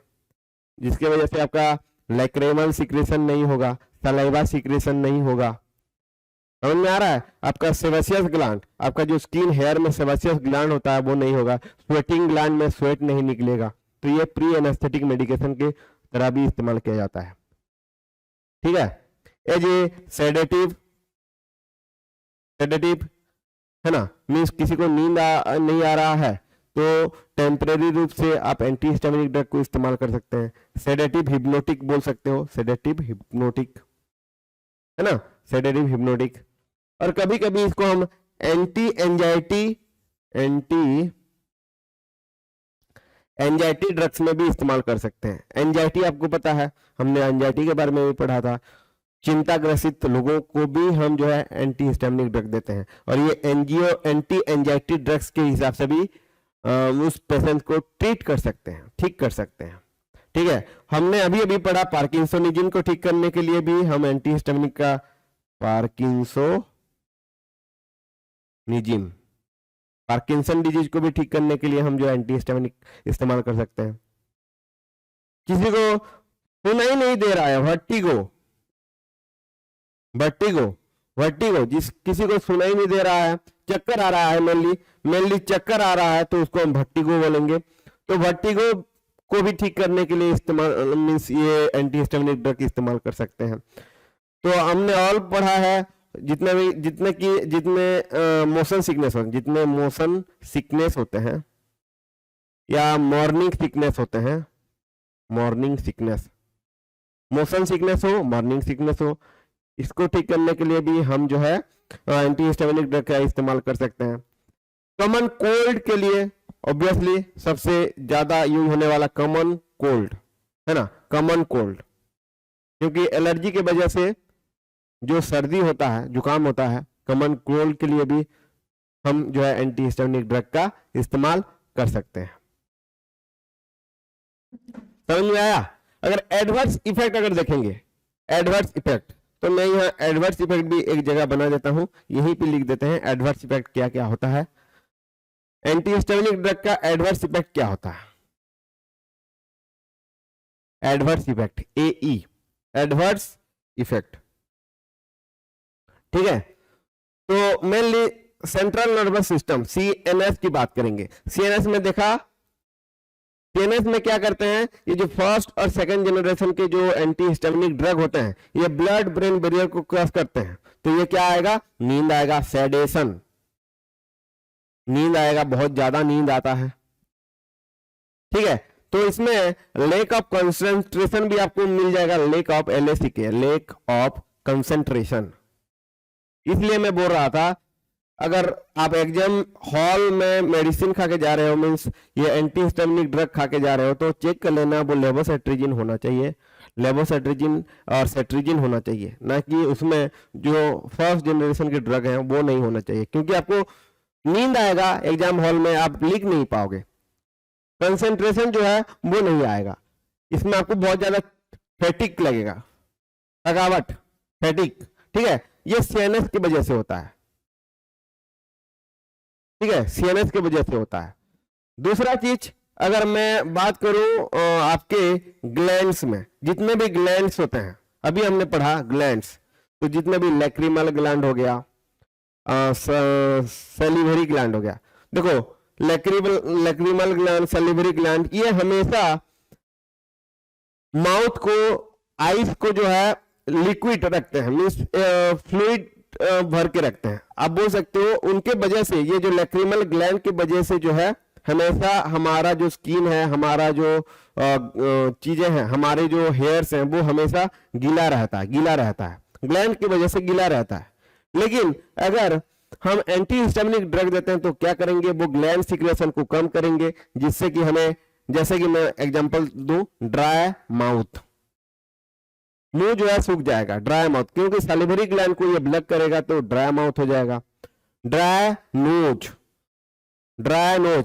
जिसकी वजह से आपका लैक्रिमल सिक्रीशन नहीं होगा, सलाइवा सिक्रीशन नहीं होगा। समझ में आ रहा है? आपका सेबेशियस ग्लैंड, आपका जो स्किन हेयर में सेबेशियस ग्लैंड होता है वो नहीं होगा, स्वेटिंग ग्लैंड में स्वेट नहीं निकलेगा। तो ये प्री एनेस्थेटिक मेडिकेशन के तरह भी इस्तेमाल किया जाता है। ठीक है, एज ए सेडेटिव, सेडेटिव है ना, मीन्स किसी को नींद नहीं आ रहा है तो टेम्परेरी रूप से आप एंटी हिस्टामिनिक ड्रग को इस्तेमाल कर सकते हैं। सेडेटिव हिप्नोटिक बोल सकते हो, सेडेटिव हिप्नोटिक है ना, सेडेटिव हिप्नोटिक। और कभी कभी इसको हम एंटी एंजाइटी ड्रग्स में भी इस्तेमाल कर सकते हैं। एंजाइटी आपको पता है, हमने एंजाइटी के बारे में भी पढ़ा था। चिंता ग्रसित लोगों को भी हम जो है एंटी हिस्टामिनिक ड्रग देते हैं, और ये एंटी एंजाइटी ड्रग्स के हिसाब से भी उस पेशेंट को ट्रीट कर सकते हैं, ठीक कर सकते हैं। ठीक है, हमने अभी अभी पढ़ा पार्किंसोनिज्म को ठीक करने के लिए भी हम एंटी हिस्टामिनिक का, पार्किंसन डिजीज को भी ठीक करने के लिए हम जो एंटी हिस्टामिनिक इस्तेमाल कर सकते हैं। किसी को सुनाई नहीं दे रहा है, वर्टिगो, जिस किसी को सुनाई नहीं दे रहा है, चक्कर आ रहा है, मेनली चक्कर आ रहा है, तो उसको हम वर्टिगो बोलेंगे। तो वर्टिगो को भी ठीक करने के लिए इस्तेमाल मीन्स ये एंटी हिस्टामिनिक ड्रग इस्तेमाल कर सकते हैं। तो हमने ऑल पढ़ा है, जितने मोशन सिकनेस होते हैं या मॉर्निंग सिकनेस होते हैं, मोशन सिकनेस हो, मॉर्निंग सिकनेस हो, इसको ठीक करने के लिए भी हम जो है एंटी हिस्टामिनिक ड्रग का इस्तेमाल कर सकते हैं। कॉमन कोल्ड के लिए ऑब्वियसली सबसे ज्यादा यूज होने वाला कॉमन कोल्ड है ना, कॉमन कोल्ड, क्योंकि एलर्जी की वजह से जो सर्दी होता है, जुकाम होता है, कॉमन कोल्ड के लिए भी हम जो है एंटी हिस्टामिनिक ड्रग का इस्तेमाल कर सकते हैं। समझ में आया? अगर एडवर्स इफेक्ट अगर देखेंगे, एडवर्स इफेक्ट, तो मैं यहाँ एडवर्स इफेक्ट भी एक जगह बना देता हूं, यहीं पे लिख देते हैं एडवर्स इफेक्ट क्या क्या होता है। एंटी हिस्टामिनिक ड्रग का एडवर्स इफेक्ट क्या होता है? Adverse effect, AE, adverse effect. ठीक है, तो mainly central nervous system, CNS की बात करेंगे। CNS में देखा, CNS में क्या करते हैं, ये जो फर्स्ट और सेकंड जनरेशन के जो एंटी हिस्टामिनिक ड्रग होते हैं, ये ब्लड ब्रेन बैरियर को क्रॉस करते हैं, तो ये क्या आएगा, नींद आएगा, सेडेशन, नींद आएगा, बहुत ज्यादा नींद आता है। ठीक है, तो इसमें लेक ऑफ कंसंट्रेशन भी आपको मिल जाएगा, lake of LACK, lake of concentration. इसलिए मैं बोल रहा था, अगर आप एग्जाम हॉल में मेडिसिन खा के जा रहे हो, मीन्स ये एंटी हिस्टामिनिक ड्रग खा के जा रहे हो, तो चेक कर लेना वो लेवोसेट्रिजिन होना चाहिए, लेवोसेट्रिजिन और सेट्रिजिन होना चाहिए, ना कि उसमें जो फर्स्ट जनरेशन के ड्रग हैं वो नहीं होना चाहिए, क्योंकि आपको नींद आएगा एग्जाम हॉल में, आप लिख नहीं पाओगे, कंसंट्रेशन जो है वो नहीं आएगा, इसमें आपको बहुत ज्यादा फैटिक लगेगा, थकावट, फैटिक। ठीक है, ये CNS की वजह से होता है। ठीक है, CNS की वजह से होता है। दूसरा चीज, अगर मैं बात करूं आपके ग्लैंड्स में, जितने भी ग्लैंड्स होते हैं, अभी हमने पढ़ा ग्लैंड्स, तो जितने भी लैक्रिमल ग्लैंड हो गया, सैलिवरी ग्लैंड हो गया, देखो लैक्रिमल ग्लैंड, सैलिवरी ग्लैंड, ये हमेशा माउथ को, आईज को जो है लिक्विड रखते हैं, मीन्स फ्लूइड भर के रखते हैं। आप बोल सकते हो उनके वजह से, ये जो लैक्रिमल ग्लैंड की वजह से जो है हमेशा हमारा जो स्किन है, हमारा जो चीजें हैं, हमारे जो हेयर्स हैं, वो हमेशा गीला रहता है, ग्लैंड की वजह से गीला रहता है। लेकिन अगर हम एंटी हिस्टामिनिक ड्रग देते हैं तो क्या करेंगे, वो ग्लैंड सिक्रेशन को कम करेंगे, जिससे कि हमें, जैसे कि मैं एग्जांपल दूं, ड्राई माउथ, मुंह जो है सूख जाएगा, ड्राई माउथ, क्योंकि सैलिवरी ग्लैंड को ये ब्लॉक करेगा तो ड्राई माउथ हो जाएगा। ड्राई नोज,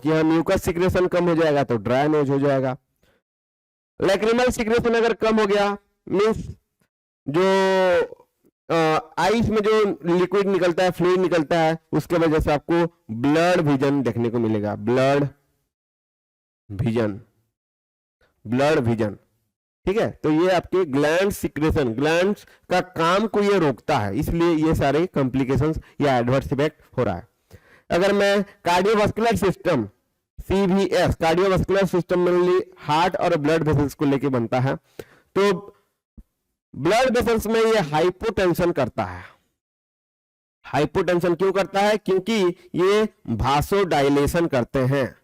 यहां म्यूकस सिक्रेशन कम हो जाएगा तो ड्राई नोज हो जाएगा। लैक्रिमल सिक्रेशन अगर कम हो गया मीन्स जो आइस में जो लिक्विड निकलता है, फ्लूइड निकलता है, उसके वजह से आपको ब्लड विजन देखने को मिलेगा, ब्लड विजन, ब्लड विजन। ठीक है, तो ये आपके ग्लैंड सिक्रेशन, ग्लैंड्स का काम को ये रोकता है, इसलिए ये सारे कॉम्प्लिकेशंस या एडवर्स इफेक्ट हो रहा है। अगर मैं cardiovascular system CVS, cardiovascular system mainly heart और ब्लड वेसल्स को लेके बनता है, तो ब्लड वेसल्स में ये हाइपोटेंशन करता है। हाइपोटेंशन क्यों करता है? क्योंकि ये भासोडाइलेशन करते हैं,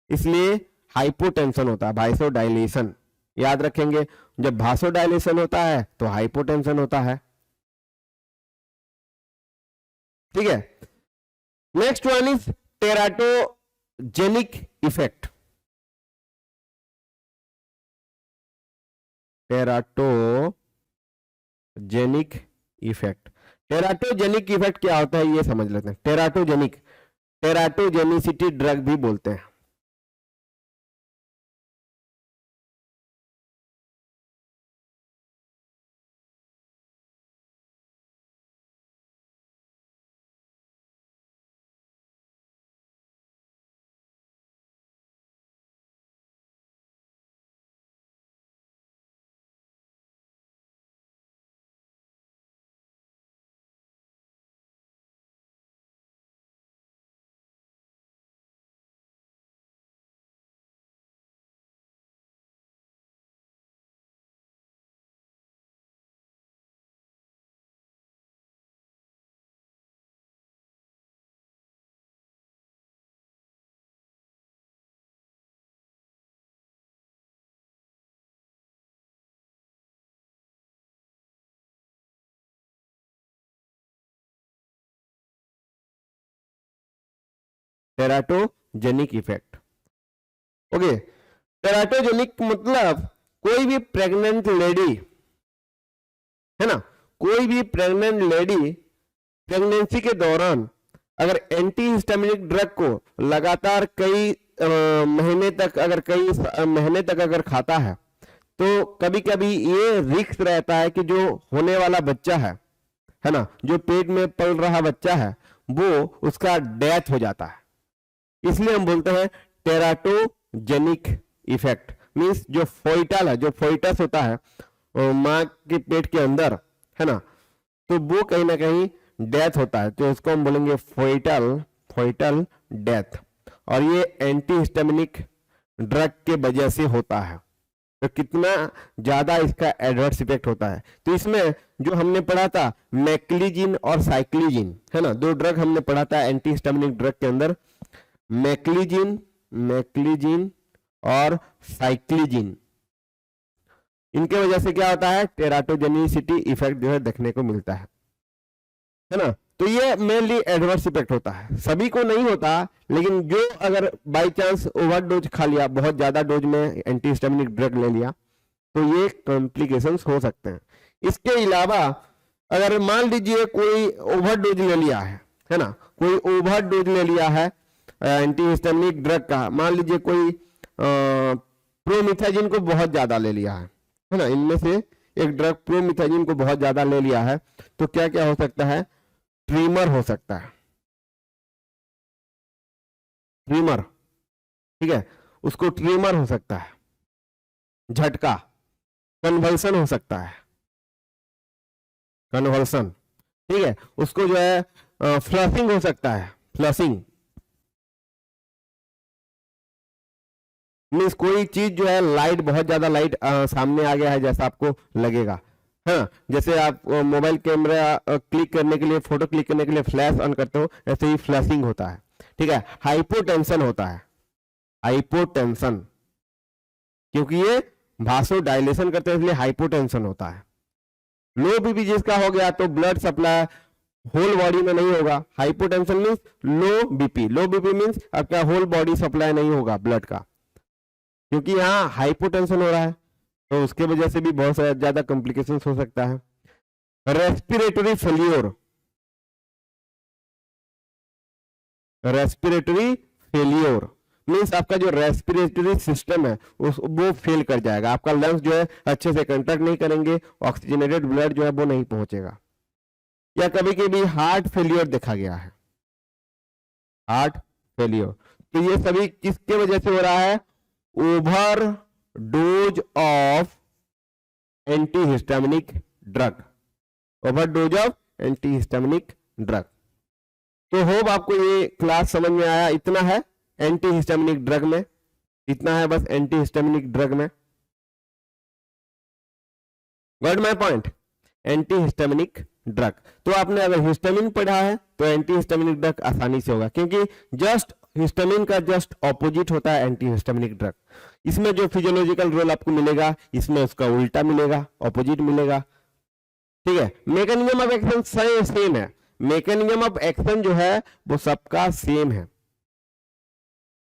इसलिए हाइपोटेंशन होता है, भासोडाइलेशन याद रखेंगे। जब भासोडाइलेशन होता है तो हाइपोटेंशन होता है। ठीक है, next one is teratogenic effect. Teratogenic effect, teratogenic effect क्या होता है ये समझ लेते हैं। टेराटोजेनिक, टेराटोजेनिसिटी ड्रग भी बोलते हैं। Teratogenic effect, okay. टेराटोजेनिक मतलब कोई भी प्रेग्नेंट लेडी है ना, कोई भी प्रेग्नेंट लेडी प्रेगनेंसी के दौरान अगर एंटी हिस्टामिनिक ड्रग को लगातार कई महीने तक, अगर कई महीने तक अगर खाता है, तो कभी कभी ये रिस्क रहता है कि जो होने वाला बच्चा है ना, जो पेट में पल रहा बच्चा है, वो उसका डेथ हो जाता है। इसलिए हम बोलते हैं टेराटोजेनिक इफेक्ट। मींस जो फोइटल है, जो फोइटस होता है माँ के पेट के अंदर, है ना, तो वो कहीं ना कहीं डेथ होता है, तो उसको हम बोलेंगे फोइटल डेथ। और ये एंटी हिस्टामिनिक ड्रग के वजह से होता है। तो कितना ज्यादा इसका एडवर्स इफेक्ट होता है। तो इसमें जो हमने पढ़ा था मैक्लिजिन और साइक्लिजिन, है ना, दो ड्रग हमने पढ़ा था एंटी हिस्टामिनिक ड्रग के अंदर, मैक्लिजिन और साइक्लिजिन। इनके वजह से क्या होता है, टेराटोजेनिसिटी इफेक्ट जो है देखने को मिलता है ना। तो ये मेनली एडवर्स इफेक्ट होता है, सभी को नहीं होता, लेकिन जो अगर बाय चांस ओवरडोज खा लिया, बहुत ज्यादा डोज में एंटी हिस्टामिनिक ड्रग ले लिया, तो ये कॉम्प्लिकेशंस हो सकते हैं। इसके अलावा अगर मान लीजिए कोई ओवरडोज ले लिया है ना, कोई ओवरडोज ले लिया है एंटी हिस्टामिनिक ड्रग का, मान लीजिए कोई प्रोमिथाजिन को बहुत ज्यादा ले लिया है ना, इनमें से एक ड्रग प्रोमिथाजिन को बहुत ज्यादा ले लिया है, तो क्या क्या हो सकता है, ट्रीमर हो सकता है, ट्रीमर, ठीक है, उसको ट्रीमर हो सकता है, झटका, कन्वल्सन हो सकता है, कन्वल्सन, ठीक है, उसको जो है फ्लशिंग हो सकता है, फ्लशिंग मीन्स कोई चीज जो है लाइट, बहुत ज्यादा लाइट सामने आ गया है जैसा आपको लगेगा, हाँ, जैसे आप मोबाइल कैमरा क्लिक करने के लिए, फोटो क्लिक करने के लिए फ्लैश ऑन करते हो, ऐसे ही फ्लैशिंग होता है, ठीक है। हाइपोटेंशन होता है, हाइपोटेंशन, क्योंकि ये भासोडाइलेशन करते हैं इसलिए हाइपोटेंशन होता है। लो बीपी जिसका हो गया तो ब्लड सप्लाई होल बॉडी में नहीं होगा, हाइपोटेंशन मीन्स लो बीपी, लो बीपी मीन्स आपका होल बॉडी सप्लाई नहीं होगा ब्लड का, क्योंकि यहाँ हाइपोटेंशन हो रहा है, तो उसके वजह से भी बहुत ज्यादा कॉम्प्लिकेशंस हो सकता है। Respiratory failure, respiratory failure means आपका जो रेस्पिरेटरी सिस्टम है वो फेल कर जाएगा, आपका लंग्स जो है अच्छे से कंट्रैक्ट नहीं करेंगे, ऑक्सीजनेटेड ब्लड जो है वो नहीं पहुंचेगा। या कभी कभी हार्ट फेलियर देखा गया है, हार्ट फेलियर। तो ये सभी किसके वजह से हो रहा है? Over dose of antihistaminic drug, over dose of antihistaminic drug. तो होप आपको ये क्लास समझ में आया। इतना है एंटीहिस्टामिनिक ड्रग में, इतना है बस एंटीहिस्टामिनिक ड्रग में। Got my point? Antihistaminic drug. तो आपने अगर हिस्टामिन पढ़ा है तो एंटीहिस्टामिनिक ड्रग आसानी से होगा, क्योंकि जस्ट हिस्टामिन का जस्ट ऑपोजिट होता है एंटीहिस्टामिनिक ड्रग। इसमें जो फिजियोलॉजिकल रोल आपको मिलेगा, इसमें उसका उल्टा मिलेगा, ऑपोजिट मिलेगा। ठीक है, मैकेनिज्म ऑफ एक्शन सेम है, मैकेनिज्म ऑफ एक्शन जो है वो सबका सेम है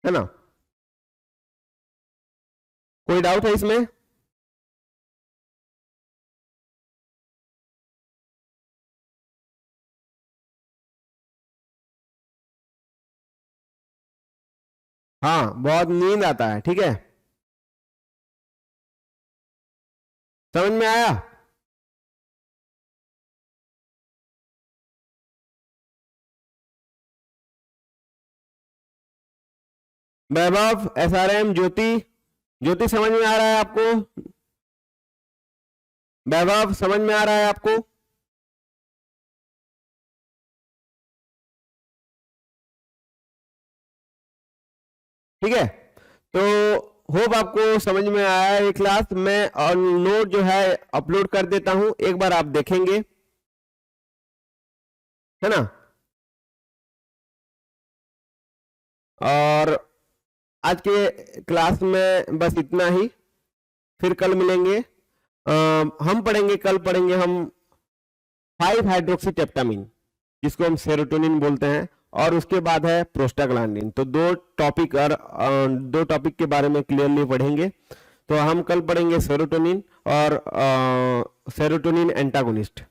ना? कोई डाउट है इसमें? हाँ, बहुत नींद आता है। ठीक है, समझ में आया? वैभव, SRM, ज्योति, ज्योति समझ में आ रहा है आपको? वैभव समझ में आ रहा है आपको? ठीक है, तो होप आपको समझ में आया है ये क्लास। मैं और नोट जो है अपलोड कर देता हूं, एक बार आप देखेंगे, है ना? और आज के क्लास में बस इतना ही, फिर कल मिलेंगे। हम पढ़ेंगे, कल पढ़ेंगे हम 5 हाइड्रोक्सीटेप्टामिन, जिसको हम सेरोटोनिन बोलते हैं, और उसके बाद है प्रोस्टाग्लैंडिन। तो दो टॉपिक के बारे में क्लियरली पढ़ेंगे। तो हम कल पढ़ेंगे सेरोटोनिन और सेरोटोनिन एंटागोनिस्ट,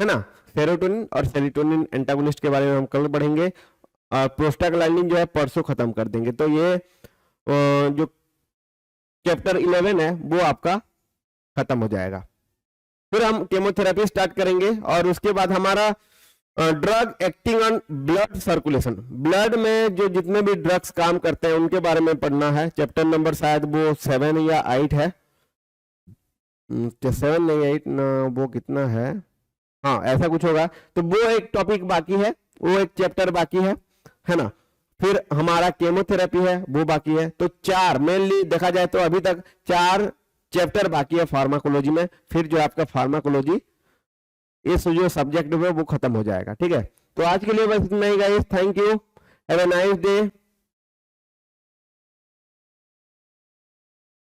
है ना? सेरोटोनिन और सेरोटोनिन एंटागोनिस्ट के बारे में हम कल पढ़ेंगे, और प्रोस्टाग्लैंडिन जो है परसों खत्म कर देंगे। तो ये जो चैप्टर 11 है वो आपका खत्म हो जाएगा। फिर हम केमोथेरेपी स्टार्ट करेंगे, और उसके बाद हमारा drug acting on blood circulation, blood में जो जितने भी ड्रग्स काम करते हैं उनके बारे में पढ़ना है। चैप्टर नंबर शायद वो 7 या 8 है, 7 नहीं 8 ना, वो कितना है, हाँ ऐसा कुछ होगा। तो वो एक टॉपिक बाकी है, वो एक चैप्टर बाकी है ना? फिर हमारा केमोथेरेपी है वो बाकी है। तो 4 मेनली देखा जाए तो अभी तक 4 चैप्टर बाकी है फार्माकोलॉजी में। फिर जो आपका फार्माकोलॉजी इस जो सब्जेक्ट में वो खत्म हो जाएगा। ठीक है, तो आज के लिए बस इतना ही guys. Thank you, have a nice day.